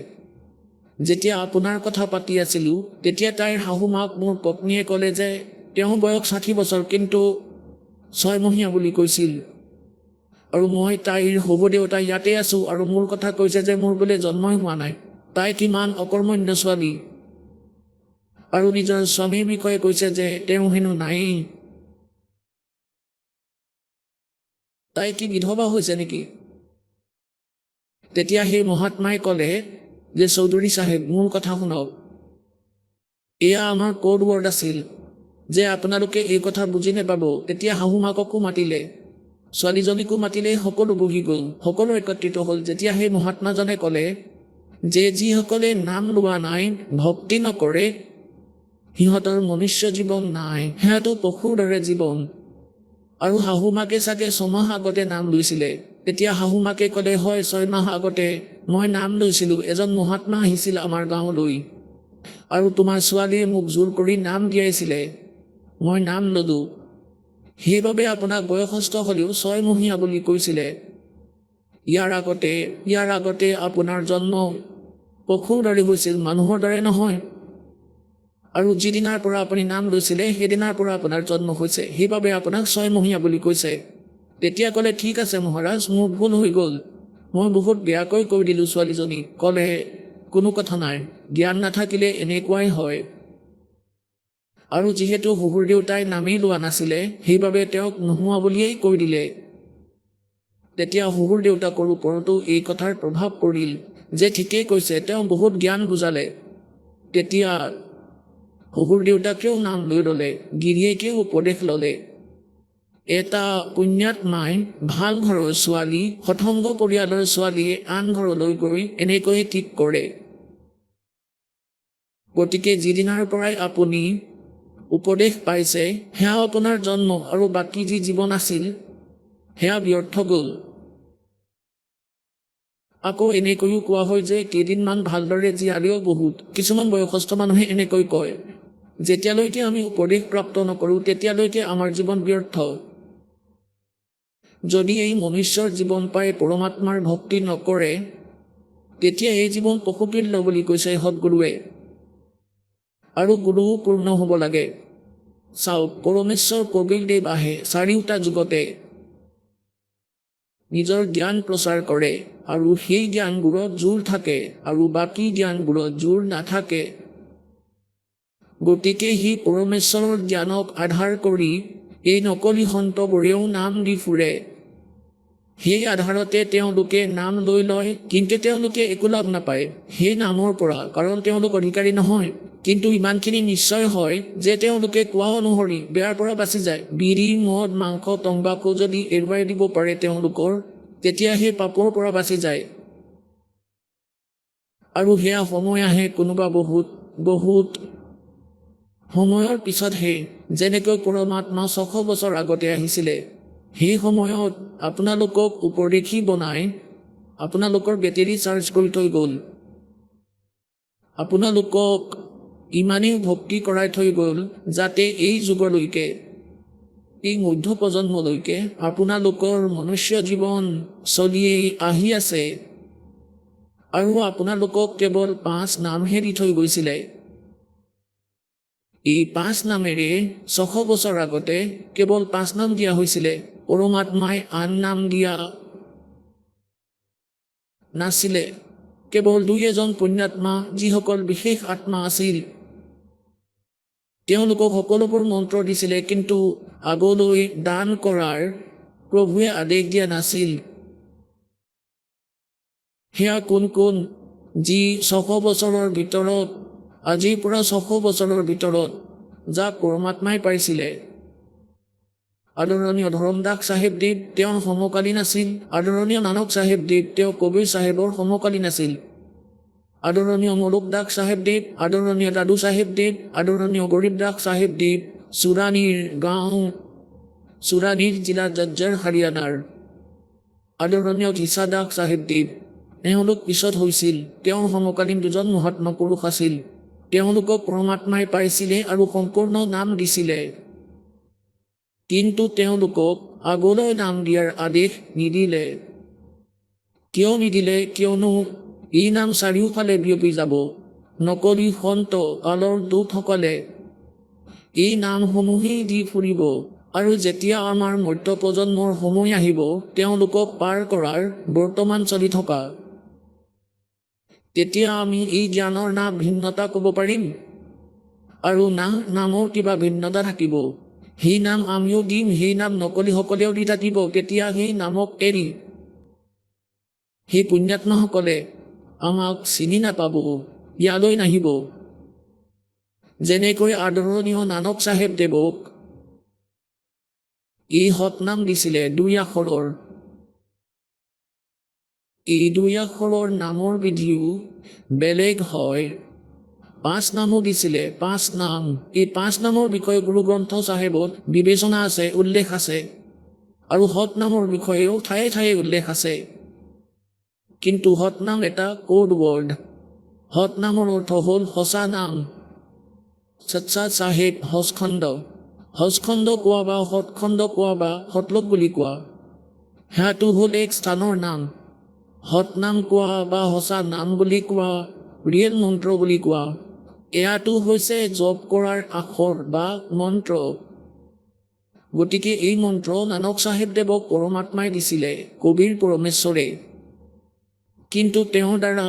যেতিয়া আপোনাৰ কথা পাতি আছিলোঁ তেতিয়া তাইৰ শাহুমাক মোৰ পত্নীয়ে ক'লে যে তেওঁ বয়স 60 বছৰ কিন্তু 6 মহীয়া বুলি কৈছিল। আৰু মই তাইৰ শহুৰ দেউতা ইয়াতে আছোঁ আৰু মোৰ কথা কৈছে যে মোৰ বোলে জন্মই হোৱা নাই। তাই কিমান অকৰ্মণ্য ছোৱালী। আৰু নিজৰ স্বামীৰ বিষয়ে কৈছে যে তেওঁ হেনো নায়েই। তাই কি বিধৱা হৈছে নেকি? তেতিয়া সেই মহাত্মাই ক'লে যে চৌধুৰী চাহেব মোৰ কথা শুনক। এয়া আমাৰ কোড ৱৰ্ড আছিল যে আপোনালোকে এই কথা বুজি নাপাব। তেতিয়া শাহুমাককো মাতিলে, ছোৱালীজনীকো মাতিলে, সকলো বহি গ'ল, সকলো একত্ৰিত হ'ল। যেতিয়া সেই মহাত্মাজনে ক'লে যে যিসকলে নাম লোৱা নাই, ভক্তি নকৰে, সিহঁতৰ মনুষ্য জীৱন নাই, সেয়াতো পশুৰ দৰে জীৱন। আৰু শাহুমাকে চাগে 6 মাহ আগতে নাম লৈছিলে। তেতিয়া শাহুমাকে ক'লে, হয় 6 মাহ আগতে মই নাম লৈছিলোঁ। এজন মহাত্মা আহিছিল আমাৰ গাঁৱলৈ আৰু তোমাৰ ছোৱালীয়ে মোক জোৰ কৰি নাম দিয়াইছিলে। মই নাম ল'লোঁ। সেইবাবে আপোনাক বয়সস্থ হ'লেও 6 মহীয়া বুলি কৈছিলে। ইয়াৰ আগতে আপোনাৰ জন্ম পশুৰ দৰে হৈছিল, মানুহৰ দৰে নহয়। আৰু যিদিনাৰ পৰা আপুনি নাম লৈছিলে সেইদিনাৰ পৰা আপোনাৰ জন্ম হৈছে, সেইবাবে আপোনাক 6 মহীয়া বুলি কৈছে। তেতিয়া ক'লে, ঠিক আছে মহাৰাজ, মোৰ ভুল হৈ গ'ল, মই বহুত বেয়াকৈ কৈ দিলোঁ ছোৱালীজনীক। ক'লে কোনো কথা নাই, জ্ঞান নাথাকিলে এনেকুৱাই হয়। আৰু যিহেতু শহুৰ দেউতাই নামেই লোৱা নাছিলে সেইবাবে তেওঁক নোহোৱা বুলিয়েই কৈ দিলে। তেতিয়া শহুৰ দেউতাকৰ ওপৰতো এই কথাৰ প্ৰভাৱ পৰিল যে ঠিকেই কৈছে, তেওঁ বহুত জ্ঞান বুজালে। তেতিয়া শহুৰ দেউতাকেও নাম লৈ ল'লে, গিৰিয়েকেও উপদেশ ল'লে। এটা পুণ্যাত্মাই ভাল ঘৰৰ ছোৱালী, সৎসংগ পৰিয়ালৰ ছোৱালীয়ে আন ঘৰলৈ গৈ এনেকৈ ঠিক কৰে। গতিকে যিদিনাৰ পৰাই আপুনি উপদেশ পাইছে, সেয়া আপোনাৰ জন্ম আৰু বাকী যি জীৱন আছিল সেয়া ব্যৰ্থ গ'ল। আকৌ এনেকৈও কোৱা হয় যে কেইদিনমান ভালদৰে জীয়ালেও বহুত। কিছুমান বয়সস্থ মানুহে এনেকৈ কয়, যেতিয়ালৈকে আমি উপদেশ প্ৰাপ্ত নকৰোঁ তেতিয়ালৈকে আমাৰ জীৱন ব্যৰ্থ। যদি এই মনুষ্যৰ জীৱন পাই পৰমাত্মাৰ ভক্তি নকৰে, তেতিয়া এই জীৱন পশুতুল্য বুলি কৈছে সদগুৰুৱে। আৰু গুৰুও পূৰ্ণ হ'ব লাগে। চাওক, পৰমেশ্বৰ কবিৰদেৱ আহে চাৰিওটা যুগতে, নিজৰ জ্ঞান প্ৰচাৰ কৰে, আৰু সেই জ্ঞানবোৰত জোৰ থাকে আৰু বাকী জ্ঞানবোৰত জোৰ নাথাকে। গতিকে সি পৰমেশ্বৰৰ জ্ঞানক আধাৰ কৰি এই নকলি সন্তবোৰেও নাম দি ফুৰে। সেই আধাৰতে তেওঁলোকে নাম লৈ লয়, কিন্তু তেওঁলোকে একো লাভ নাপায় সেই নামৰ পৰা, কাৰণ তেওঁলোক অধিকাৰী নহয়। কিন্তু ইমানখিনি নিশ্চয় হয় যে তেওঁলোকে কোৱা অনুসৰি বেয়াৰ পৰা বাচি যায়। বিড়ি, মদ, মাংস, তম্বাকু যদি এৰুৱাই দিব পাৰে তেওঁলোকৰ, তেতিয়া সেই পাপৰ পৰা বাচি যায়। আৰু সেয়া সময় আহে কোনোবা বহুত সময়ৰ পিছতহে, যেনেকৈ পৰমাত্মা 600 বছৰ আগতে আহিছিলে। সেই সময়ত আপোনালোকক উপদেশী বনাই আপোনালোকৰ বেটেৰী চাৰ্জ কৰি থৈ গ'ল। আপোনালোকক ইমানেই ভক্তি কৰাই থৈ গ'ল যাতে এই যুগলৈকে, এই মধ্য প্ৰজন্মলৈকে আপোনালোকৰ মনুষ্য জীৱন চলিয়েই আহি আছে। আৰু আপোনালোকক কেৱল 5 নামহে দি থৈ গৈছিলে। এই 5 নামেৰে 600 বছৰ আগতে কেৱল 5 নাম দিয়া হৈছিলে। পৰমাত্মাই আন নাম দিয়া নাছিলে। কেৱল 2-এজন পুণ্যাত্মা, যিসকল বিশেষ আত্মা আছিল, তেওঁলোকক সকলোবোৰ মন্ত্ৰ দিছিলে, কিন্তু আগলৈ দান কৰাৰ প্ৰভুৱে আদেশ দিয়া নাছিল। সেয়া কোন? যি 600 বছৰৰ ভিতৰত, আজিৰ পৰা 600 বছৰৰ ভিতৰত যাক পৰমাত্মাই পাইছিলে। আদৰণীয় ধৰমদাস চাহেবদেৱ তেওঁৰ সমকালীন আছিল। আদৰণীয় নানক চাহেবদেৱ তেওঁ কবিৰ চাহেবৰ সমকালীন আছিল। আদৰণীয় মলুকদাস চাহেবদেৱ, আদৰণীয় দাদু চাহেবদেৱ, আদৰণীয় গৰীবদাস চাহেবদেৱ চুৰানীৰ গাঁও, চুৰানীৰ জিলা জজ্জাৰ হাৰিয়ানাৰ। আদৰণীয় ঘিছাদাস চাহেবদেৱ, তেওঁলোক পিছত হৈছিল। তেওঁৰ সমকালীন 2জন মহাত্মা পুৰুষ আছিল। তেওঁলোকক পৰমাত্মাই পাইছিলে আৰু সম্পূৰ্ণ নাম দিছিলে। কিন্তু তেওঁলোকক আগলৈ নাম দিয়াৰ আদেশ নিদিলে। কিয় নিদিলে? কিয়নো এই নাম চাৰিওফালে বিয়পি যাব। নকলি সন্ত কালৰ দূতসকলে এই নামসমূহেই দি ফুৰিব, আৰু যেতিয়া আমাৰ মধ্য প্ৰজন্মৰ সময় আহিব তেওঁলোকক পাৰ কৰাৰ, বৰ্তমান চলি থকা, তেতিয়া আমি এই জ্ঞানৰ নাম ভিন্নতা ক'ব পাৰিম। আৰু নামৰ কিবা ভিন্নতা থাকিব। সেই নাম আমিও দিম, সেই নাম নকলিসকলেও দি থাকিব। তেতিয়া সেই নামক এৰি সেই পুণ্যাত্মাসকলে আমাক চিনি নাপাব, ইয়ালৈ নাহিব। যেনেকৈ আদৰণীয় নানক চাহেবদেৱক এই সৎনাম দিছিলে 2 আখৰৰ। এই 2 আখৰৰ নামৰ বিধিও বেলেগ হয়। 5 নামো দিছিলে, 5 নাম। এই 5 নামৰ বিষয়ে গুৰু গ্ৰন্থ চাহেবত বিবেচনা আছে, উল্লেখ আছে। আৰু সৎ নামৰ বিষয়েও ঠায়ে ঠায়ে উল্লেখ আছে। কিন্তু সৎ নাম এটা কোড ৱৰ্ড। সৎ নামৰ অৰ্থ হ'ল সঁচা নাম। সচ্চা চাহেব সচখণ্ড। সচখণ্ড কোৱা বা সৎখণ্ড কোৱা বা সতলোক বুলি কোৱা, সেয়াটো হ'ল এক স্থানৰ নাম। সৎ নাম কোৱা বা সঁচা নাম বুলি কোৱা, ৰিয়েল মন্ত্ৰ বুলি কোৱা, এয়াটো হৈছে জপ কৰাৰ আখৰ বা মন্ত্ৰ। গতিকে এই মন্ত্ৰ নানক চাহেবদেৱক পৰমাত্মাই দিছিলে, কবিৰ পৰমেশ্বৰে। কিন্তু তেওঁৰ দ্বাৰা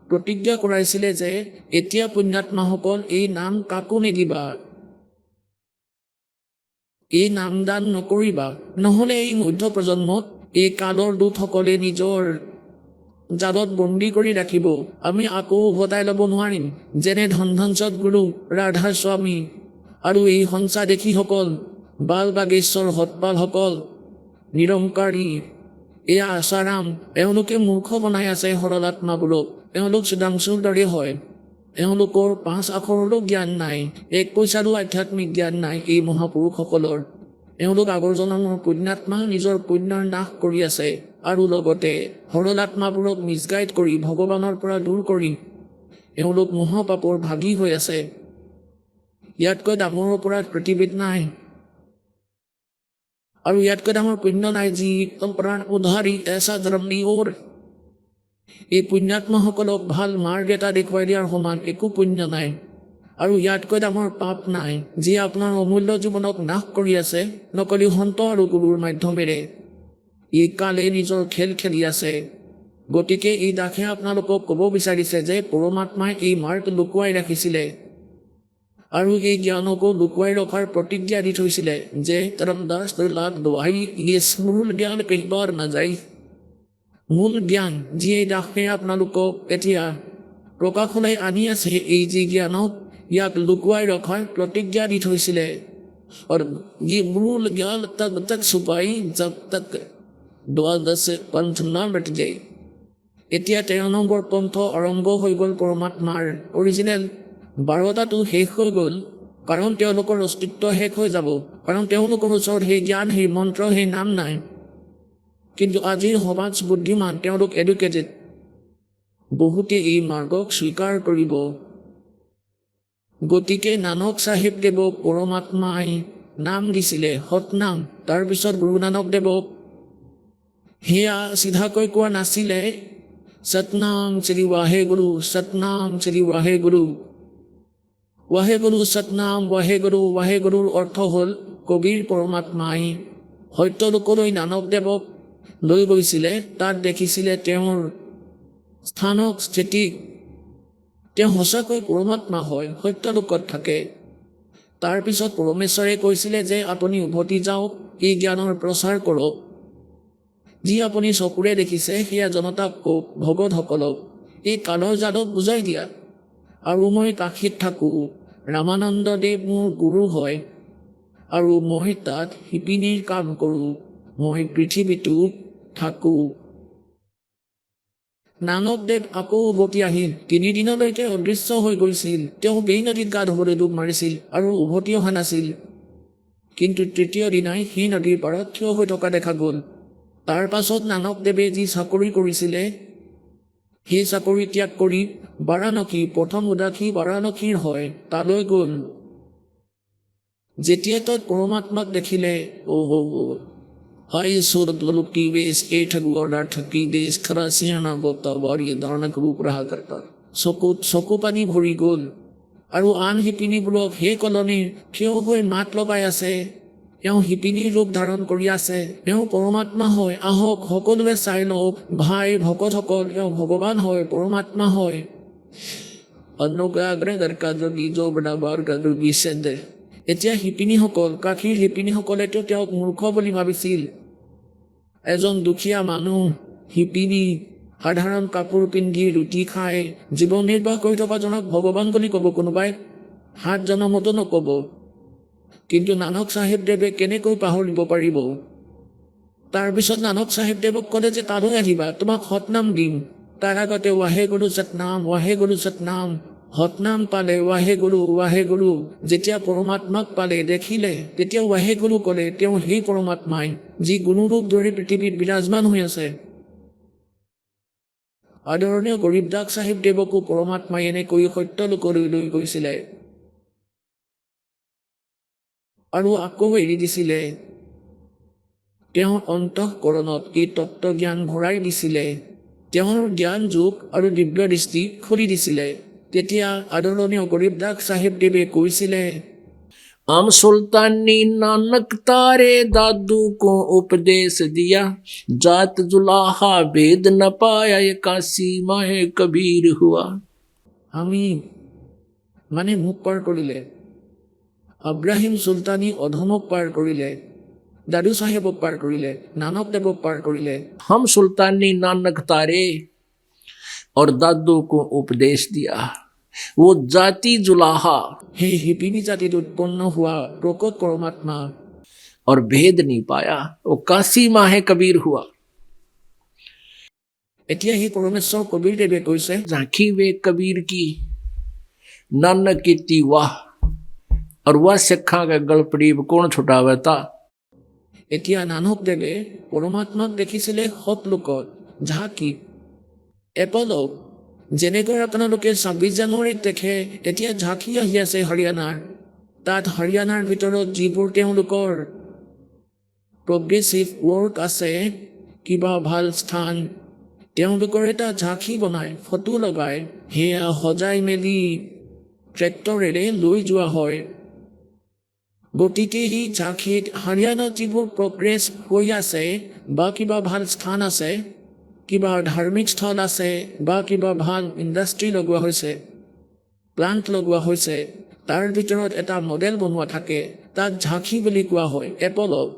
প্ৰতিজ্ঞা কৰাইছিলে যে এতিয়া পুণ্যাত্মাসকল এই নাম কাকো নিদিবা, এই নামদান নকৰিবা, নহ'লে এই মধ্য প্ৰজন্মত এই কালৰ দূতসকলে নিজৰ জালত বন্দী কৰি ৰাখিব, আমি আকৌ উভতাই ল'ব নোৱাৰিম। যেনে ধনধনচত গুৰু, ৰাধা স্বামী আৰু এই সঞ্চাদেশীসকল, বাল বাগেশ্বৰ হতপালসকল, নিৰংকাৰী, এয়া আচাৰাম, এওঁলোকে মূৰ্খ বনাই আছে সৰলাত্মাবোৰক। এওঁলোক চুদাংশুৰ দৰে হয়। এওঁলোকৰ 5 আখৰৰো জ্ঞান নাই, 1 পইচাৰো আধ্যাত্মিক জ্ঞান নাই এই মহাপুৰুষসকলৰ। এওঁলোক আগৰ জন্মৰ পুণ্যাত্মা নিজৰ পুণ্যৰ নাশ কৰি আছে আৰু লগতে সৰলাত্মাবোৰক মিছগাইড কৰি ভগৱানৰ পৰা দূৰ কৰি এওঁলোক মহাপাপৰ ভাগী হৈ আছে। ইয়াতকৈ ডাঙৰ অপৰাধ পৃথিৱীত নাই আৰু ইয়াতকৈ ডাঙৰ পুণ্য নাই যি প্ৰাণ উদ্ধাৰী এচা ধৰ্মী ওৰ। এই পুণ্যাত্মাসকলক ভাল মাৰ্গ এটা দেখুৱাই দিয়াৰ সমান একো পুণ্য নাই আৰু ইয়াতকৈ ডাঙৰ পাপ নাই যি আপোনাৰ অমূল্য জীৱনক নাশ কৰি আছে নকলি সন্ত আৰু গুৰুৰ মাধ্যমেৰে। ই কালে নিজৰ খেল খেলি আছে। গতিকে এই দাসে আপোনালোকক ক'ব বিচাৰিছে যে পৰমাত্মাই এই মাৰ্গ লুকুৱাই ৰাখিছিলে আৰু এই জ্ঞানকো লুকুৱাই ৰখাৰ প্ৰতিজ্ঞা দি থৈছিলে যে ধৰমদাস লাভ দোহাই মূল জ্ঞান কেইবাৰ নাযায়। মূল জ্ঞান যি এই দাসে আপোনালোকক এতিয়া প্ৰকাশলৈ আনি আছে, এই যি জ্ঞানক ইয়াক লুকুৱাই ৰখাৰ প্ৰতিজ্ঞা দি থৈছিলে। और ये मूल ज्ञान तब तक छुपाई जब तक 12 पंथ ना मिट जाए। এতিয়া 13 নম্বৰ পন্থ আৰম্ভ হৈ গ'ল পৰমাত্মাৰ। অৰিজিনেল 12টাটো শেষ হৈ গ'ল কাৰণ তেওঁলোকৰ অস্তিত্ব শেষ হৈ যাব, কাৰণ তেওঁলোকৰ ওচৰত সেই জ্ঞান, সেই মন্ত্ৰ, সেই নাম নাই। কিন্তু আজিৰ সমাজ বুদ্ধিমান, তেওঁলোক এডুকেটেড, বহুতে এই মাৰ্গক স্বীকাৰ কৰিব। গতিকে নানক চাহিব দেৱক পৰমাত্মাই নাম দিছিলে সতনাম। তাৰপিছত গুৰু নানক দেৱক সেয়া চিধাকৈ কোৱা নাছিলে সতনাম শ্ৰী ৱাহেগুৰু, সতনাম শ্ৰী ৱাহেগুৰু, ৱাহেগুৰু সতনাম ৱাহেগুৰু। ৱাহেগুৰুৰ অৰ্থ হ'ল কবিৰ পৰমাত্মাই সত্যলোকলৈ নানক দেৱক লৈ গৈছিলে। তাত দেখিছিলে তেওঁৰ স্থানক স্থিতিক, তেওঁ সঁচাকৈ পৰমাত্মা হয়, সত্যলোকত থাকে। তাৰপিছত পৰমেশ্বৰে কৈছিলে যে আপুনি উভতি যাওক, এই জ্ঞানৰ প্ৰচাৰ কৰক। যি আপুনি চকুৰে দেখিছে সেয়া জনতাক কওক, ভগতসকলক এই কালৰ যাদক বুজাই দিয়া। আৰু মই কাশীত থাকোঁ, ৰামানন্দ দেৱ মোৰ গুৰু হয় আৰু মই তাত শিপিনীৰ কাম কৰোঁ, মই পৃথিৱীটোত থাকোঁ। নানক দেৱ আকৌ উভতি আহিল। 3 দিনলৈকে অদৃশ্য হৈ গৈছিল। তেওঁ বেই নদীত গা ধুবলৈ ডুব মাৰিছিল আৰু উভতি অহা নাছিল। কিন্তু 3য় দিনাই সেই নদীৰ পাৰত থিয় হৈ থকা দেখা গ'ল। তাৰ পাছত নানক দেৱে যি চাকৰি কৰিছিলে সেই চাকৰি ত্যাগ কৰি বাৰাণসী, প্ৰথম উদাসী বাৰাণসীৰ হয়, তালৈ গ'ল। যেতিয়া তাত পৰমাত্মাক দেখিলে, হাই স্বৰ্গলোকি বেশ এঠক গড়া ঠকি দেশ খৰাচিয়ানা বতা বাৰী দানক ৰূপ ৰাহা কৰতা। চকু পানী ভৰি গ'ল আৰু আন শিপিনীবোৰক সেই কলনীৰ থিয় হৈ মাত লগাই আছে। তেওঁ শিপিনীৰ ৰূপ ধাৰণ কৰি আছে, তেওঁ পৰমাত্মা হয়, আহক সকলোৱে চাই লওক। ভাই ভকতসকল, তেওঁ ভগৱান হয়, পৰমাত্মা হয়। এতিয়া শিপিনীসকল, কাশীৰ শিপিনীসকলেতো তেওঁক মূৰ্খ বুলি ভাবিছিল। এজন দুখীয়া মানুহ, শিপিনী, সাধাৰণ কাপোৰ পিন্ধি ৰুটি খাই জীৱন নিৰ্বাহ কৰি থকাজনক ভগৱান বুলি ক'ব কোনোবাই, 7 জনমতো নক'ব। কিন্তু নানক চাহিব দেৱে কেনেকৈ পাহৰিব পাৰিব? তাৰপিছত নানক চাহিব দেৱক ক'লে যে তালৈ আহিবা, তোমাক সতনাম দিম। তাৰ আগতে ৱাহেগুৰু সতনাম, ৱাহেগুৰু সতনাম, সতনাম পালে ৱাহেগুৰু, ৱাহেগুৰু। যেতিয়া পৰমাত্মাক পালে, দেখিলে, তেতিয়া ৱাহেগুৰু ক'লে। তেওঁ সেই পৰমাত্মাই যি গুণৰূপ ধৰি পৃথিৱীত বিৰাজমান হৈ আছে। আদৰণীয় গৰীবদাস চাহিব দেৱকো পৰমাত্মাই এনেকৈ সত্যলোকলৈ লৈ গৈছিলে আৰু আকৌ এৰি দিছিলে। তেওঁৰ অন্তঃকৰণত এই তত্ত্বজ্ঞান ভৰাই দিছিলে, তেওঁৰ জ্ঞান যোগ আৰু দিব্য দৃষ্টি খুলি দিছিলে। তেতিয়া আদৰণীয় গৰীবদাস চাহিব দেৱে কৈছিলে, हम सुल्तानी नानक तारे दादू को उपदेश दिया, जात जुलाहा भेद न पाया, काशी माहे कबीर हुआ। আমি মানে মোক পাৰ কৰিলে, আব্ৰাহিম চুলতানী অধমক পাৰ কৰিলে, দাদু চাহেবক পাৰ কৰিলে, নানক দেৱক পাৰ কৰিলে। हम सुल्तानी नानक तारे और दादू को उपदेश दिया। वो जाति जुलाहा সেই শিপিনী জাতিত উৎপন্ন হোৱা প্ৰকট পৰমাত্মা और भेद नहीं पाया। वो काशी माहे कबीर हुआ। এতিয়া সেই পৰমেশ্বৰ কবীৰদেৱে কৈছে झांकी वे कबीर की नानक की वाह और वह सिखा के गलपड़ीब कौन छुटावे था। এতিয়া নানকদেৱে পৰমাত্মাক দেখিছিলে সৎলোকত ঝাঁকি এপলক যেনেকৈ আপোনালোকে 26 জানুৱাৰীত দেখে এতিয়া ঝাঁকি আহি আছে হাৰিয়ানাৰ তাত হাৰিয়ানাৰ ভিতৰত যিবোৰ তেওঁলোকৰ প্ৰগ্ৰেছিভ ৱৰ্ক আছে কিবা ভাল স্থান তেওঁলোকৰ এটা ঝাঁকি বনাই ফটো লগাই সেয়া সজাই মেলি ট্ৰেক্টৰেৰে লৈ যোৱা হয়। গতিকে সেই ঝাঁকিত হাৰিয়ানাত যিবোৰ প্ৰগ্ৰেছ হৈ আছে বা কিবা ভাল স্থান আছে কিবা ধাৰ্মিক স্থল আছে বা কিবা ভাল ইণ্ডাষ্ট্ৰী লগোৱা হৈছে প্লাণ্ট লগোৱা হৈছে তাৰ ভিতৰত এটা মডেল বনোৱা থাকে তাক ঝাঁকি বুলি কোৱা হয় এপলক।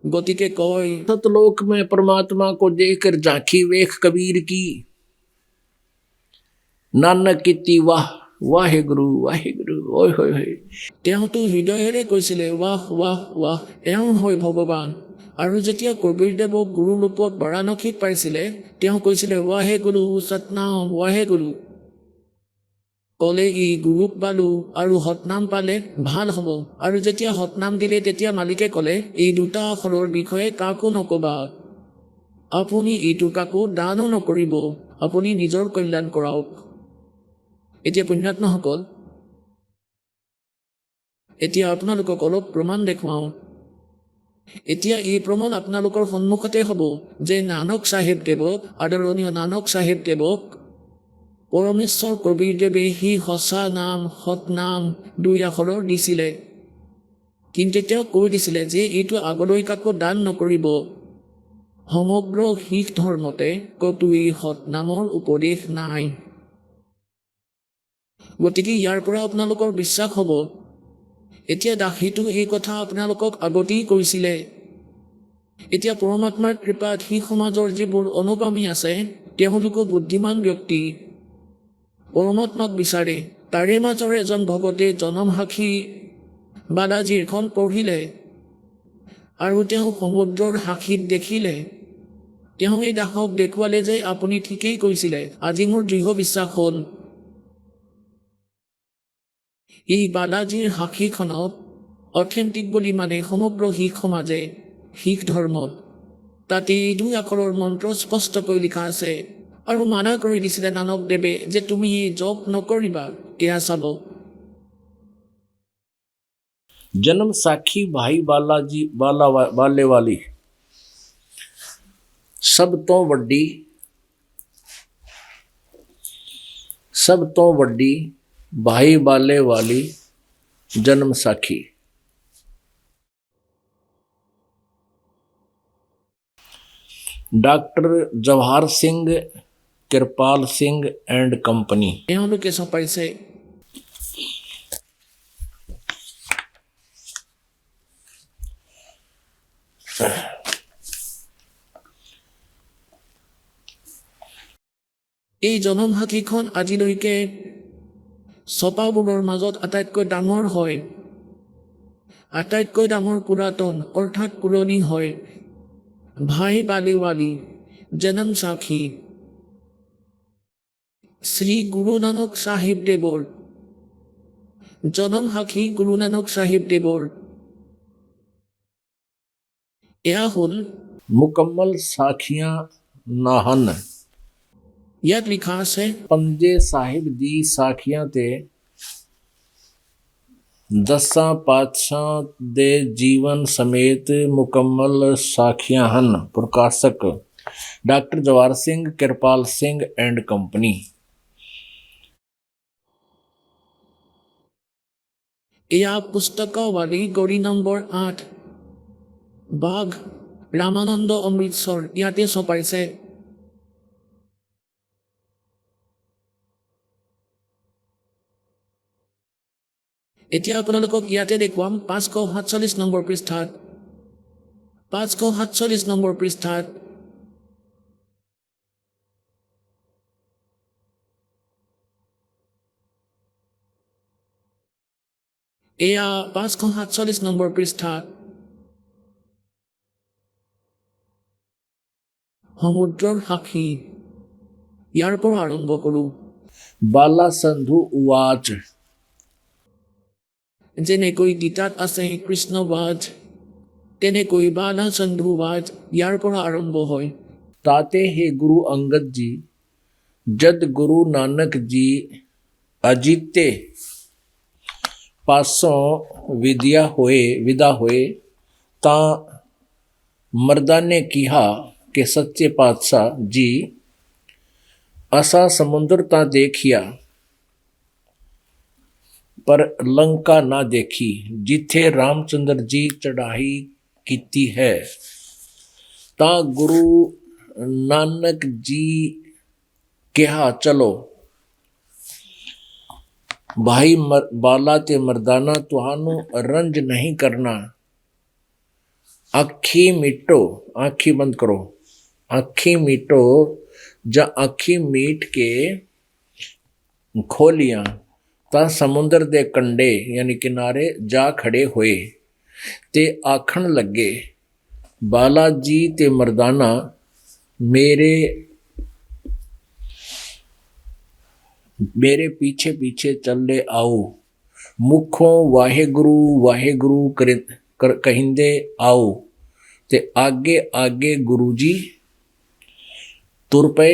গতিকে কয় सतलोक में परमात्मा को देखकर झांकी वेख कबीर की नानक की वाह वाहे गुरु ओए होए होए। তেওঁতো হৃদয়েৰে কৈছিলে ৱাহ ৱাহ ৱাহ এওঁ হয় ভগৱান। আৰু যেতিয়া কবীৰদেৱক গুৰু ৰূপত বাৰাণসীত পাইছিলে তেওঁ কৈছিলে ৱাহে গুৰু সতনাম ৱাহে গুৰু ক'লে ই গুৰুক পালো আৰু সতনাম পালে ভাল হ'ব। আৰু যেতিয়া সতনাম দিলে তেতিয়া মালিকে ক'লে এই দুটা আখৰৰ বিষয়ে কাকো নকবা আপুনি এইটো কাকো দানো নকৰিব আপুনি নিজৰ কল্যাণ কৰাওক। এতিয়া পুণ্যাত্মাসকল এতিয়া আপোনালোকক অলপ প্ৰমাণ দেখুৱাওঁ। এতিয়া এই প্ৰমাণ আপোনালোকৰ সন্মুখতে হ'ব যে নানক চাহেব দেৱক আদৰণীয় নানক চাহেব দেৱক পৰমেশ্বৰ কবীৰদেৱে সি সঁচা নাম সৎনাম 2 আখৰৰ দিছিলে কিন্তু তেওঁ কৈ দিছিলে যে এইটো আগলৈ কাকো দান নকৰিব। সমগ্ৰ শিখ ধৰ্মতে ক'তো এই সৎনামৰ উপদেশ নাই। গতিকে ইয়াৰ পৰা আপোনালোকৰ বিশ্বাস হ'ব। এতিয়া দাসীটো এই কথা আপোনালোকক আগতেই কৈছিলে। এতিয়া পৰমাত্মাৰ কৃপাত শিখ সমাজৰ যিবোৰ অনুগামী আছে তেওঁলোকো বুদ্ধিমান ব্যক্তি পৰমাত্মাক বিচাৰে। তাৰে মাজৰ এজন ভকতে জনম সাক্ষী বালাজীৰখন পঢ়িলে আৰু তেওঁ সমুদ্ৰৰ সাক্ষীত দেখিলে। তেওঁ এই দাসক দেখুৱালে যে আপুনি ঠিকেই কৈছিলে আজি মোৰ দৃঢ় বিশ্বাস হ'ল এই বালাজীৰ সাক্ষীখনক অথেণ্টিক বুলি মানে সমগ্ৰ শিখ সমাজে শিখ ধৰ্মত তাতে এই 2 আখৰৰ মন্ত্ৰ স্পষ্টকৈ লিখা আছে আৰু মানা কৰি দিছিলে নানকদেৱে যে তুমি এই জপ নকৰিবা। এয়া চাব जन्म साखी भाई बालाजी बाले वाली सब तो वड्डी भाई बाले वाली जन्म साखी। Doctor Jawahar Singh Kripal Singh and company. তেওঁলোকে চপাইছে এই জনম সাক্ষীখন আজিলৈকে ছপাবোৰৰ মাজত আটাইতকৈ ডাঙৰ হয় আটাইতকৈ ডাঙৰ পুৰাতন অৰ্থাৎ পুৰণি হয়। ভাই বালিৱালী জনম সাক্ষী শ্ৰী গুৰু নানক চাহিব দেৱৰ জনম সাক্ষী গুৰু নানক চাহিব দেৱৰ এয়া হ'ল मुकम्मल साखियां नाहन ইয়াত লিখা আছে पंजे साहिब दी साखियां ते 10 पातशाह दे जीवन समेत मुकम्मल साखियां हन। प्रकाशक doctor Jawahar Singh Kripal Singh and company. এয়া পুস্তকাৱলী গৰি নম্বৰ 8 বাঘ ৰামানন্দ অমৃতসৰ ইয়াতে ছপাইছে। এতিয়া আপোনালোকক ইয়াতে দেখুৱাম 547 নম্বৰ পৃষ্ঠাত 547 নম্বৰ পৃষ্ঠাত এয়া 547 নম্বৰ পৃষ্ঠাত সমুদ্ৰৰ সাক্ষী ইয়াৰ পৰা আৰম্ভ কৰোঁ। बालासंधु उवाच যেনেকৈ গীতাত আছে কৃষ্ণবাদ, তেনেকৈ বালাচন্দ্ৰবাদ ইয়াৰ পৰা আৰম্ভ হয়। ताते हे गुरु अंगद जी, जद गुरु नानक जी अजीते पासों विदा होए तां मर्दा ने कहा कि सच्चे पातशाह जी असा समुद्र तां देखिया पर लंका ना देखी जिथे रामचंद्र जी चढ़ाई कीती है। तां गुरु नानक जी कहा चलो भाई बाला ते मर्दाना तुहानू रंज नहीं करना, आखी मीटो, आखी बंद करो, आखी मीटो जा आखी मीट के खोलियां ता समुद्र दे कंडे यानी किनारे जा खड़े होए ते आखण लगे बाला जी ते मर्दाना मेरे पीछे पीछे चले आओ, मुखों वाहेगुरु वाहेगुरु कहिंदे आओ ते आगे आगे गुरु जी तुर पे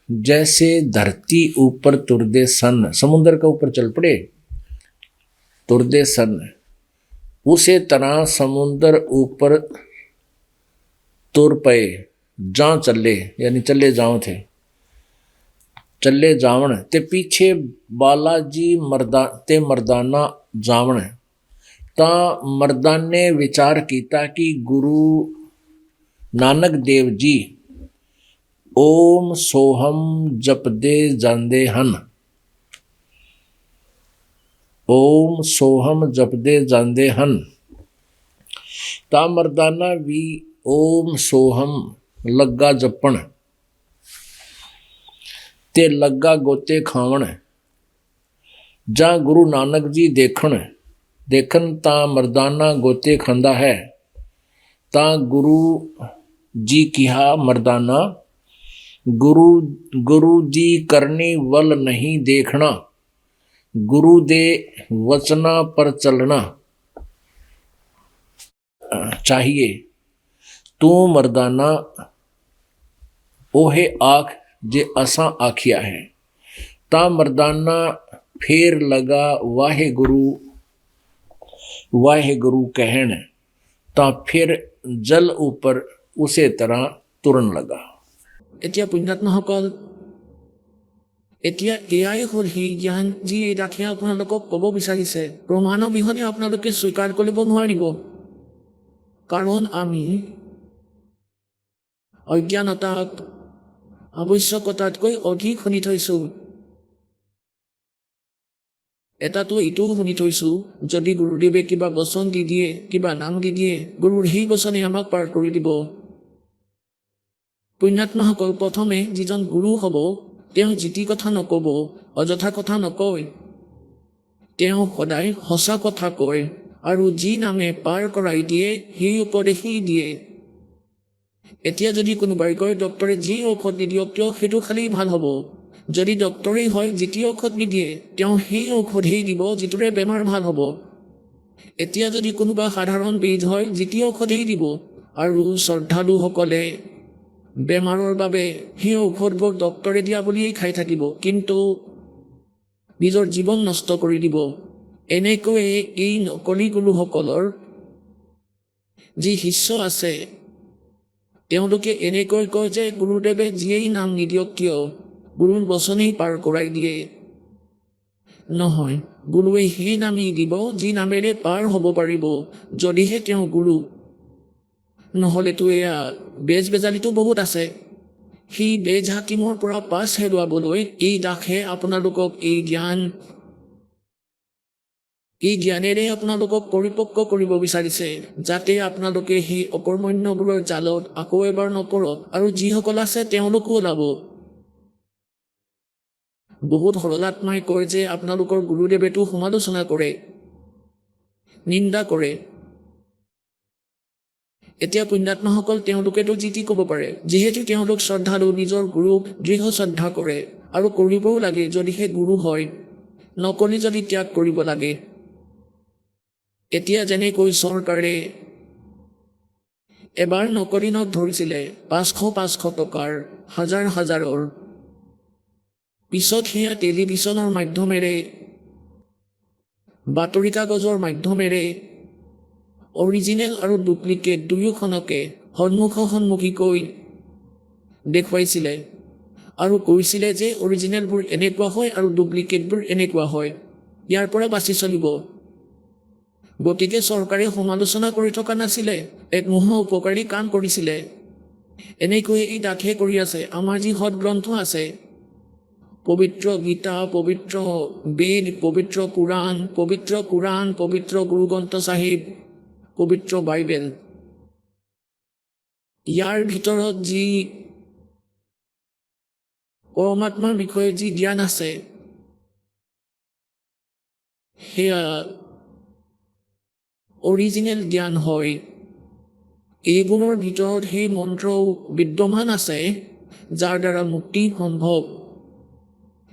जैसे धरती ऊपर तुरदे सन, समुद्र के ऊपर चल पड़े तुरदे सन, उसे तरह समुद्र ऊपर तुर पे जा चले यानी चले जाओ थे, चले जावण ते पीछे बालाजी मर्दाना जावण। ता मर्दाने विचार किया कि गुरु नानक देव जी ओम सोहम जपदे जांदे हन, ओम सोहम जपदे जांदे हन। ता मर्दाना भी ओम सोहम लगा जपण ते लगा गोते खावण। जा गुरु नानक जी देखन ता मर्दाना गोते खांदा है। ता गुरु जी कहा मर्दाना गुरु जी करनी वल नहीं देखना, गुरु दे वचना पर चलना चाहिए। तू मर्दाना ओहे आख जे असा आखिया है। ता मर्दाना फेर लगा वाहेगुरु कहन, ता फिर जल ऊपर उसे तरह तुरन लगा। এতিয়া পুণ্যাত্মাসকল, এতিয়া এয়াই হ'ল সেই জ্ঞান যি এই দাসে আপোনালোকক ক'ব বিচাৰিছে। প্ৰমাণ অবিহনে আপোনালোকে স্বীকাৰ কৰিব নোৱাৰিব, কাৰণ আমি অজ্ঞানতাক আৱশ্যকতাতকৈ অধিক শুনি থৈছোঁ। এটাতো ইটোও শুনি থৈছোঁ, যদি গুৰুদেৱে কিবা বচন দি দিয়ে, কিবা নাম দি দিয়ে, গুৰুৰ সেই বচনে আমাক পাৰ কৰি দিব। পুণ্যাত্মাসকল, প্ৰথমে যিজন গুৰু হ'ব তেওঁ যিটি কথা নক'ব, অযথা কথা নকয়, তেওঁ সদায় সঁচা কথা কয় আৰু যি নামে পাৰ কৰাই দিয়ে সেই উপদেশেই দিয়ে। এতিয়া যদি কোনোবাই কয় ডক্টৰে যি ঔষধ নিদিয়ক কিয় সেইটো খালেই ভাল হ'ব, যদি ডক্টৰেই হয় যিটি ঔষধ নিদিয়ে তেওঁ সেই ঔষধেই দিব যিটোৰে বেমাৰ ভাল হ'ব। এতিয়া যদি কোনোবা সাধাৰণ বেদ হয় যিটি ঔষধেই দিব, আৰু শ্ৰদ্ধালুসকলে বেমাৰৰ বাবে সেই ঔষধবোৰ ডক্টৰে দিয়া বুলিয়েই খাই থাকিব, কিন্তু নিজৰ জীৱন নষ্ট কৰি দিব। এনেকৈয়ে এই নকলি গুৰুসকলৰ যি শিষ্য আছে তেওঁলোকে এনেকৈ কয় যে গুৰুদেৱে যিয়েই নাম নিদিয়ক কিয় গুৰুৰ বচনেই পাৰ কৰাই দিয়ে। নহয়, গুৰুৱে সেই নামেই দিব যি নামেৰে পাৰ হ'ব পাৰিব, যদিহে তেওঁ গুৰু। নহ'লেতো এয়া বেজ বেজালিতো বহুত আছে। সেই বেজ হাকিমৰ পৰা পাছ হেৰুৱাবলৈ এই দাসে আপোনালোকক এই জ্ঞানেৰে আপোনালোকক পৰিপক্ক কৰিব বিচাৰিছে, যাতে আপোনালোকে সেই অকৰ্মণ্যবোৰৰ জালত আকৌ এবাৰ নপৰক আৰু যিসকল আছে তেওঁলোকো ওলাব। বহুত সৰলাত্মাই কয় যে আপোনালোকৰ গুৰুদেৱেতো সমালোচনা কৰে, নিন্দা কৰে। এতিয়া পুণ্যাত্মাসকল তেওঁলোকেতো যি টি ক'ব পাৰে, যিহেতু তেওঁলোক শ্ৰদ্ধালু, নিজৰ গুৰুক দৃঢ় শ্ৰদ্ধা কৰে আৰু কৰিবও লাগে যদিহে গুৰু হয়, নকলি যদি ত্যাগ কৰিব লাগে। এতিয়া যেনেকৈ চৰকাৰে এবাৰ নকলিনক ধৰিছিলে 500 টকাৰ, হাজাৰৰ। পিছত সেয়া টেলিভিছনৰ মাধ্যমেৰে, বাতৰি কাগজৰ মাধ্যমেৰে অৰিজিনেল আৰু ডুপ্লিকেট দুয়োখনকে সন্মুখীকৈ দেখুৱাইছিলে আৰু কৈছিলে যে অৰিজিনেলবোৰ এনেকুৱা হয় আৰু ডুপ্লিকেটবোৰ এনেকুৱা হয়, ইয়াৰ পৰা বাচি চলিব। গতিকে চৰকাৰে সমালোচনা কৰি থকা নাছিলে, এক মহা উপকাৰী কাম কৰিছিলে। এনেকৈ এই দাখে কৰি আছে আমাৰ যি সৎগ্ৰন্থ আছে, পবিত্ৰ গীতা, পবিত্ৰ বেদ, পবিত্ৰ কোৰাণ, পবিত্ৰ গুৰু গ্ৰন্থ চাহিব, পবিত্ৰ বাইবেল। ইয়াৰ ভিতৰত যি পৰমাত্মাৰ বিষয়ে যি জ্ঞান আছে, সেয়া অৰিজিনেল জ্ঞান হয়। এইবোৰৰ ভিতৰত সেই মন্ত্ৰও বিদ্যমান আছে যাৰ দ্বাৰা মুক্তি সম্ভৱ।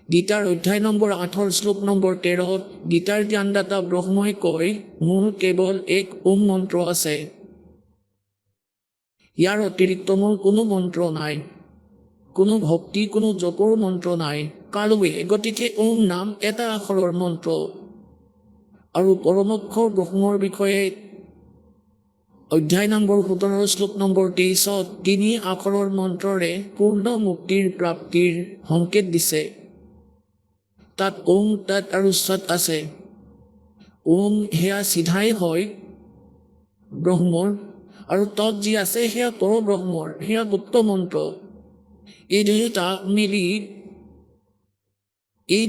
গীতাৰ অধ্যায় নম্বৰ 8 শ্লোক নম্বৰ 13 গীতাৰ জ্ঞানদাতা ব্ৰহ্মই কয়, মোৰ কেৱল এক ওম মন্ত্ৰ আছে, ইয়াৰ অতিৰিক্ত মোৰ কোনো মন্ত্ৰ নাই, কোনো ভক্তি, কোনো জপৰ মন্ত্ৰ নাই কাৰোৱে। গতিকে ওম নাম এটা আখৰৰ মন্ত্ৰ আৰু পৰমোক্ষৰ ব্ৰহ্মৰ বিষয়ে অধ্যায় নম্বৰ 17 শ্লোক নম্বৰ 23 তিনি আখৰৰ মন্ত্ৰৰে পূৰ্ণ মুক্তিৰ প্ৰাপ্তিৰ সংকেত দিছে। তাত ওম, তাত আৰু সৎ আছে। ওম সেয়া চিধাই হয় ব্ৰহ্মৰ, আৰু তৎ যি আছে সেয়া পৰব্ৰহ্মৰ, সেয়া গুপ্ত মন্ত্ৰ। এই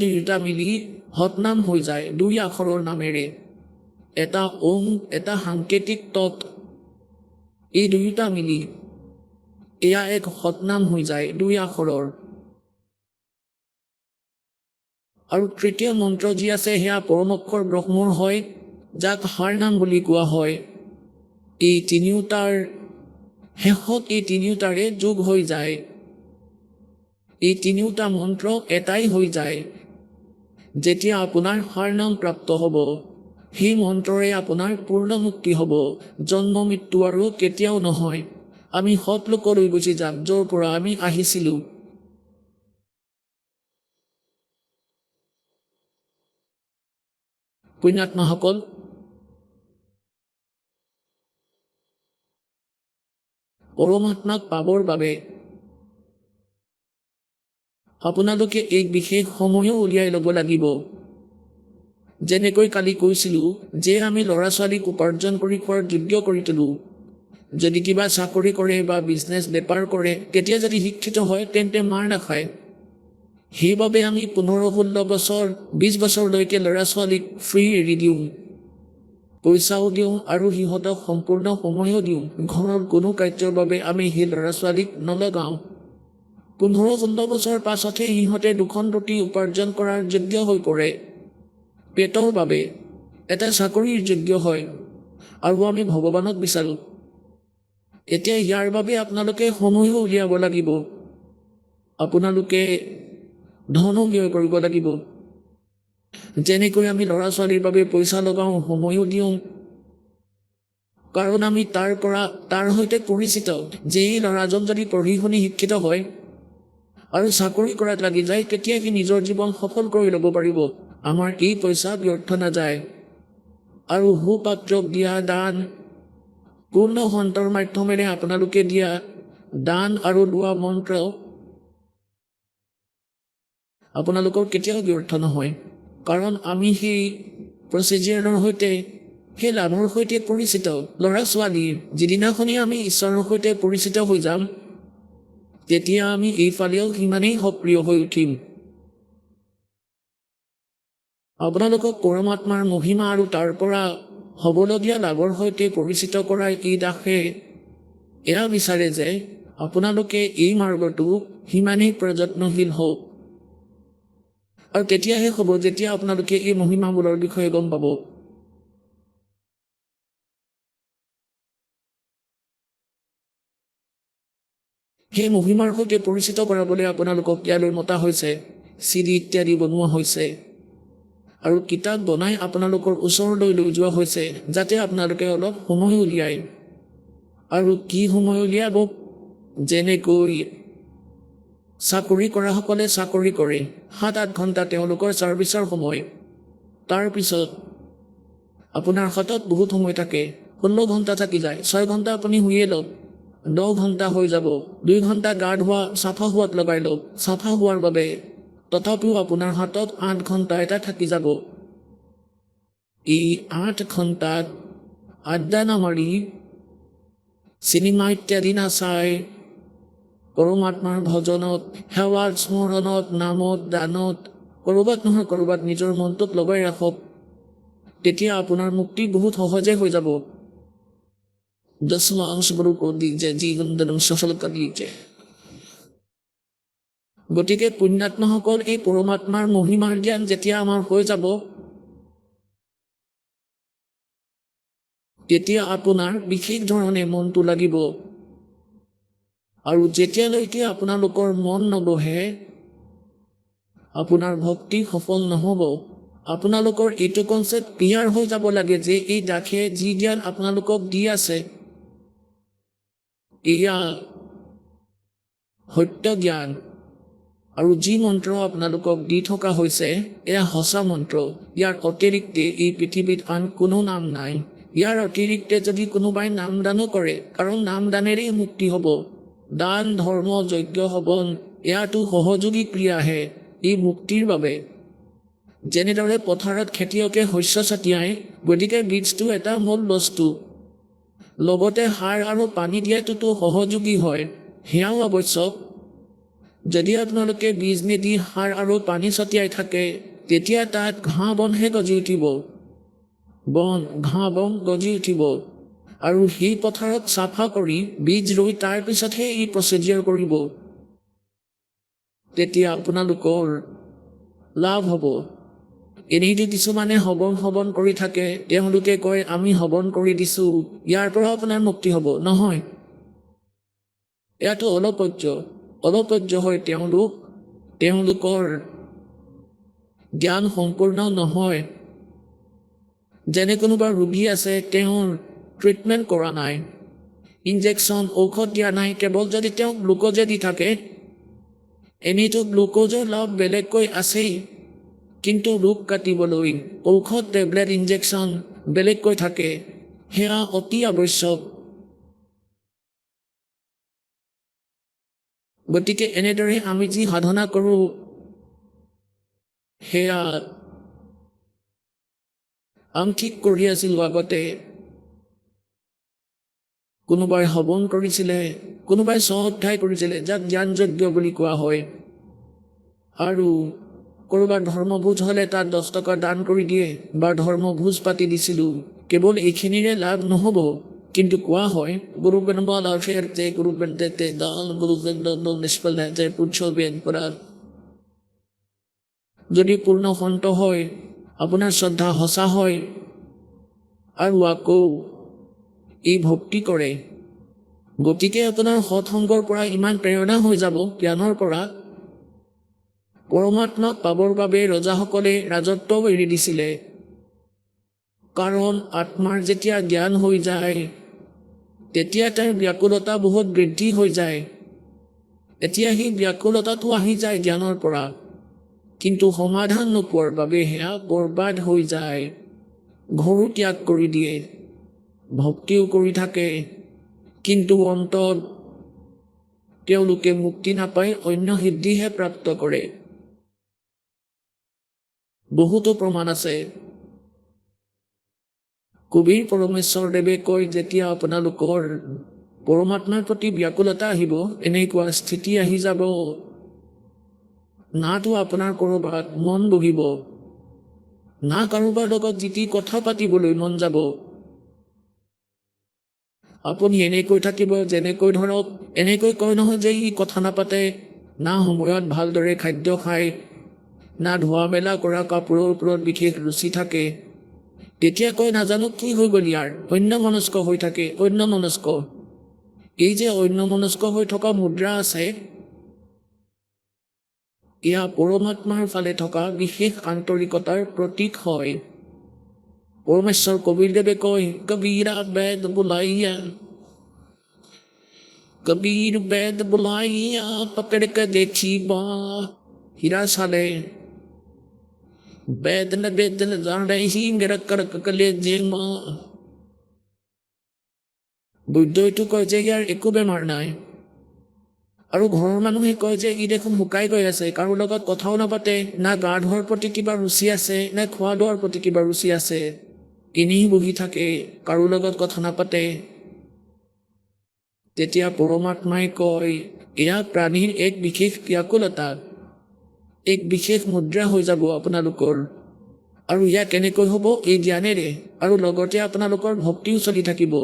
দুয়োটা মিলি সৎনাম হৈ যায় দুই আখৰৰ নামেৰে। এটা ওম, এটা সাংকেতিক তৎ, এই দুয়োটা মিলি এয়া এক সৎনাম হৈ যায় দুই আখৰৰ। আৰু তৃতীয় মন্ত্ৰ যি আছে সেয়া পৰমোক্ষৰ ব্ৰহ্মৰ হয়, যাক সাৰ নাম বুলি কোৱা হয়। এই তিনিওটাৰ শেষত এই তিনিওটাৰে যোগ হৈ যায়, এই তিনিওটা মন্ত্ৰ এটাই হৈ যায়। যেতিয়া আপোনাৰ সাৰ নাম প্ৰাপ্ত হ'ব, সেই মন্ত্ৰৰে আপোনাৰ পূৰ্ণ মুক্তি হ'ব, জন্ম মৃত্যু আৰু কেতিয়াও নহয়। আমি সৎ লোকলৈ গুচি যাম য'ৰ পৰা আমি আহিছিলোঁ। পুণ্যাত্মাসকল, পৰমাত্মাক পাবৰ বাবে আপোনালোকে এক বিশেষ সময়ো উলিয়াই ল'ব লাগিব। যেনেকৈ কালি কৈছিলোঁ যে আমি ল'ৰা ছোৱালীক উপাৰ্জন কৰি খোৱাৰ যোগ্য কৰি তোলোঁ। যদি কিবা চাকৰি কৰে বা বিজনেছ বেপাৰ কৰে, তেতিয়া যদি শিক্ষিত হয় তেন্তে মাৰ নাখায়। সেইবাবে আমি 15-16 বছৰ 20 বছৰলৈকে ল'ৰা ছোৱালীক ফ্ৰী এৰি দিওঁ, পইচাও দিওঁ আৰু সিহঁতক সম্পূৰ্ণ সময়ো দিওঁ। ঘৰৰ কোনো কাৰ্যৰ বাবে আমি সেই ল'ৰা ছোৱালীক নলগাওঁ। 15-16 বছৰ পাছতহে সিহঁতে 2খন ৰুটি উপাৰ্জন কৰাৰ যোগ্য হৈ পৰে, পেটৰ বাবে এটা চাকৰিৰ যোগ্য হয়, আৰু আমি ভগৱানক বিচাৰোঁ। এতিয়া ইয়াৰ বাবে আপোনালোকে সময়ো উলিয়াব লাগিব, আপোনালোকে ধনো ব্যয় কৰিব লাগিব। যেনেকৈ আমি ল'ৰা ছোৱালীৰ বাবে পইচা লগাওঁ, সময়ো দিওঁ, কাৰণ আমি তাৰ সৈতে পৰিচিত যে এই ল'ৰাজন যদি পঢ়ি শুনি শিক্ষিত হয় আৰু চাকৰি কৰাত লাগি যায়, তেতিয়া সি নিজৰ জীৱন সফল কৰি ল'ব পাৰিব। আমাৰ এই পইচা ব্যৰ্থ নাযায়। আৰু সুপাত্ৰক দিয়া দান, পূৰ্ণ সন্তৰ মাধ্যমেৰে আপোনালোকে দিয়া দান আৰু লোৱা মন্ত্ৰ আপোনালোকৰ কেতিয়াও ব্যৰ্থ নহয়, কাৰণ আমি সেই প্ৰচিজিয়াৰৰ সৈতে, সেই লাভৰ সৈতে পৰিচিত। ল'ৰা ছোৱালী যিদিনাখনি আমি ঈশ্বৰৰ সৈতে পৰিচিত হৈ যাম, তেতিয়া আমি এইফালেও সিমানেই সক্ৰিয় হৈ উঠিম। আপোনালোকক পৰমাত্মাৰ মহিমা আৰু তাৰ পৰা হ'বলগীয়া লাভৰ সৈতে পৰিচিত কৰাই এই দাসে এয়া বিচাৰে যে আপোনালোকে এই মাৰ্গটো সিমানেই প্ৰযত্নশীল হওক। আৰু তেতিয়াহে হ'ব যেতিয়া আপোনালোকে এই মহিমাবোৰৰ বিষয়ে গম পাব। সেই মহিমাৰ সৈতে পৰিচিত কৰাবলৈ আপোনালোকক ইয়ালৈ মতা হৈছে, CD ইত্যাদি বনোৱা হৈছে আৰু কিতাপ বনাই আপোনালোকৰ ওচৰলৈ লৈ যোৱা হৈছে, যাতে আপোনালোকে অলপ সময় উলিয়ায়। আৰু কি সময় উলিয়াব? যেনেকৈ চাকৰি কৰাসকলে চাকৰি কৰে, 7-8 ঘণ্টা তেওঁলোকৰ ছাৰ্ভিচৰ সময়। তাৰপিছত আপোনাৰ হাতত বহুত সময় থাকে, 16 ঘণ্টা থাকি যায়, 6 ঘণ্টা আপুনি শুয়ে লওক, 10 ঘণ্টা হৈ যাব, 2 ঘণ্টা গা ধোৱা চাফা হোৱাত লগাই লওক, চাফা হোৱাৰ বাবে। তথাপিও আপোনাৰ হাতত 8 ঘণ্টা এটা থাকি যাব। এই 8 ঘণ্টাত আড্ডা নামাৰি, চিনেমা ইত্যাদি নাচাই, পৰমাত্মাৰ ভজনত, সেৱাত, স্মৰণত, নামত, দানত, ক'ৰবাত নহয় ক'ৰবাত নিজৰ মনটোক লগাই ৰাখক। তেতিয়া আপোনাৰ মুক্তি বহুত সহজে হৈ যাব। 10 মাংস গুৰু কো দিজে জীৱন সফল কৰি দিজে। গতিকে পুণ্যাত্মাসকল, এই পৰমাত্মাৰ মহিমাৰ জ্ঞান যেতিয়া আমাৰ হৈ যাব, তেতিয়া আপোনাৰ বিশেষ ধৰণে মনটো লাগিব। আৰু যেতিয়ালৈকে আপোনালোকৰ মন নবহে, আপোনাৰ ভক্তি সফল নহ'ব। আপোনালোকৰ এইটো কনচেপ্ট ক্লিয়াৰ হৈ যাব লাগে যে এই দাসে যি জ্ঞান আপোনালোকক দি আছে, এয়া সত্য জ্ঞান। আৰু যি মন্ত্ৰ আপোনালোকক দি থকা হৈছে, এয়া সঁচা মন্ত্ৰ। ইয়াৰ অতিৰিক্তে এই পৃথিৱীত আন কোনো নাম নাই। ইয়াৰ অতিৰিক্তে যদি কোনোবাই নামদানো কৰে, কাৰণ নামদানেৰেই মুক্তি হ'ব। দান, ধৰ্ম, যজ্ঞ, হৱন, এয়াতো সহযোগী ক্ৰিয়াহে এই মুক্তিৰ বাবে। যেনেদৰে পথাৰত খেতিয়কে শস্য ছটিয়াই, গতিকে বীজটো এটা মূল বস্তু, লগতে সাৰ আৰু পানী দিয়াটোতো সহযোগী হয়, সেয়াও আৱশ্যক। যদি আপোনালোকে বীজ নিদি সাৰ আৰু পানী ছটিয়াই থাকে, তেতিয়া তাত ঘাঁহ বনহে গজি উঠিব, ঘাঁহ বন গজি উঠিব। আৰু সেই পথাৰত চাফা কৰি বীজ ৰুই তাৰ পিছতহে এই প্ৰচিডিউৰ কৰিব। তেতিয়া আপোনালোকৰ লাভ হ'ব। এনেইতো কিছুমানে হৱন কৰি থাকে, তেওঁলোকে কয় আমি হৱন কৰি দিছোঁ, ইয়াৰ পৰা আপোনাৰ মুক্তি হ'ব। নহয়, এয়াতো অলপজ্য হয়। তেওঁলোকৰ জ্ঞান সম্পূৰ্ণ নহয়। যেনে কোনোবা ৰোগী আছে, তেওঁৰ ট্ৰিটমেণ্ট কৰা নাই, ইনজেকশ্যন, ঔষধ দিয়া নাই, কেৱল যদি তেওঁক গ্লুক'জে দি থাকে। এনেইতো গ্লুক'জৰ লাভ বেলেগকৈ আছেই, কিন্তু ৰোগ কাটিবলৈ ঔষধ, টেবলেট, ইনজেকশ্যন বেলেগকৈ থাকে, সেয়া অতি আৱশ্যক। গতিকে এনেদৰে আমি যি সাধনা কৰোঁ, সেয়া আমি ঠিক কৰি আছিলোঁ আগতে। কোনোবাই হৱন কৰিছিলে, কোনোবাই স্ব-অধ্যায় কৰিছিলে, যাক জ্ঞান যজ্ঞ বুলি কোৱা হয়। আৰু ক'ৰবাত ধৰ্মভোজ হ'লে তাত 10 টকা দান কৰি দিয়ে, বা ধৰ্মভোজ পাতি দিছিলোঁ। কেৱল এইখিনিৰে লাভ নহ'ব, কিন্তু কোৱা হয় যদি পূৰ্ণ সন্ত হয়, আপোনাৰ শ্ৰদ্ধা সঁচা হয়, আৰু আকৌ এই ভক্তি কৰে, গতিকে আপোনাৰ সৎসংগৰ পৰা ইমান প্ৰেৰণা হৈ যাব, জ্ঞানৰ পৰা। পৰমাত্মাক পাবৰ বাবে ৰজাসকলে ৰাজত্বও এৰি দিছিলে। কাৰণ আত্মাৰ যেতিয়া জ্ঞান হৈ যায়, তেতিয়া তাৰ ব্যাকুলতা বহুত বৃদ্ধি হৈ যায়। এতিয়া সেই ব্যাকুলতাটো আহি যায় জ্ঞানৰ পৰা, কিন্তু সমাধান নোপোৱাৰ বাবে সেয়া বৰবাদ হৈ যায়। ঘৰো ত্যাগ কৰি দিয়ে, ভক্তিও কৰি থাকে, কিন্তু অন্তত তেওঁলোকে মুক্তি নাপায়, অন্য সিদ্ধিহে প্ৰাপ্ত কৰে। বহুতো প্ৰমাণ আছে। কবিৰ পৰমেশ্বৰদেৱে কয়, যেতিয়া আপোনালোকৰ পৰমাত্মাৰ প্ৰতি ব্যাকুলতা আহিব, এনেকুৱা স্থিতি আহি যাব, নাতো আপোনাৰ ক'ৰবাত মন বহিব, না কাৰোবাৰ লগত যিটি কথা পাতিবলৈ মন যাব। আপুনি এনেকৈ থাকিব, যেনেকৈ ধৰক, এনেকৈ কয় নহয় যে ই কথা নাপাতে, না সময়ত ভালদৰে খাদ্য খায়, না ধোৱা মেলা কৰা কাপোৰৰ ওপৰত বিশেষ ৰুচি থাকে। তেতিয়া কয় নাজানো কি হৈ গ'ল ইয়াৰ, অন্যমনস্ক হৈ থাকে, অন্যমনস্ক। এই যে অন্যমনস্ক হৈ থকা মুদ্ৰা আছে, এয়া পৰমাত্মাৰ ফালে থকা বিশেষ আন্তৰিকতাৰ প্ৰতীক হয়। পৰমেশ্বৰ কবিৰদেৱে কয়, কবিৰা বেদ বুলাইয়া, কবিৰ বেদ বুলাইয়া পকড়কে দেখিবা। হীৰা চালে বেদ ন বেদ ন জানে হি মেৰা কৰক কলে জেমা। বৈদ্যইটো কয় যে ইয়াৰ একো বেমাৰ নাই, আৰু ঘৰৰ মানুহে কয় যে ই দেখোন শুকাই গৈ আছে, কাৰো লগত কথাও নাপাতে, না গা ধোৱাৰ প্ৰতি কিবা ৰুচি আছে, নে খোৱা লোৱাৰ প্ৰতি কিবা ৰুচি আছে, এনেই বহি থাকে, কাৰো লগত কথা নাপাতে। তেতিয়া পৰমাত্মাই কয়, এয়া প্ৰাণীৰ এক বিশেষ ব্যাকুলতা, এক বিশেষ মুদ্ৰা হৈ যাব আপোনালোকৰ। আৰু ইয়াক কেনেকৈ হ'ব? এই জ্ঞানেৰে, আৰু লগতে আপোনালোকৰ ভক্তিও চলি থাকিব।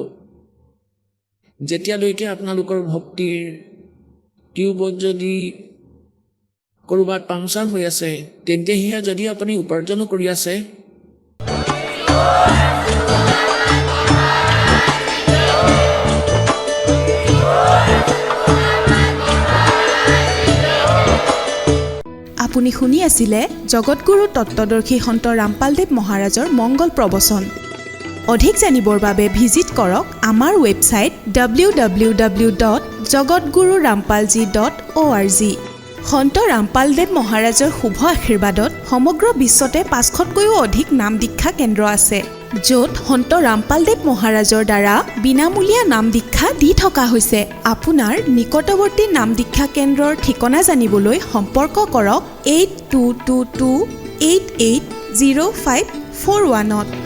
যেতিয়ালৈকে আপোনালোকৰ ভক্তিৰ টিউবত যদি ক'ৰবাত পাংচাৰ হৈ আছে, তেন্তে সেয়া যদি আপুনি উপাৰ্জনো কৰি আছে, আপুনি শুনি আছিলে জগতগুৰু তত্ত্বদৰ্শী সন্ত ৰামপালদেৱ মহাৰাজৰ মংগল প্ৰবচন। অধিক জানিবৰ বাবে ভিজিট কৰক আমাৰ ৱেবছাইট www.jagatgururampalji.org। সন্ত ৰামপালদেৱ মহাৰাজৰ শুভ আশীৰ্বাদত সমগ্ৰ বিশ্বতে 500তকৈও অধিক নাম দীক্ষা কেন্দ্ৰ আছে, য'ত সন্ত ৰামপালদেৱ মহাৰাজৰ দ্বাৰা বিনামূলীয়া নাম দীক্ষা দি থকা হৈছে। আপোনাৰ নিকটৱৰ্তী নাম দীক্ষা কেন্দ্ৰৰ ঠিকনা জানিবলৈ সম্পৰ্ক কৰক 8222880541।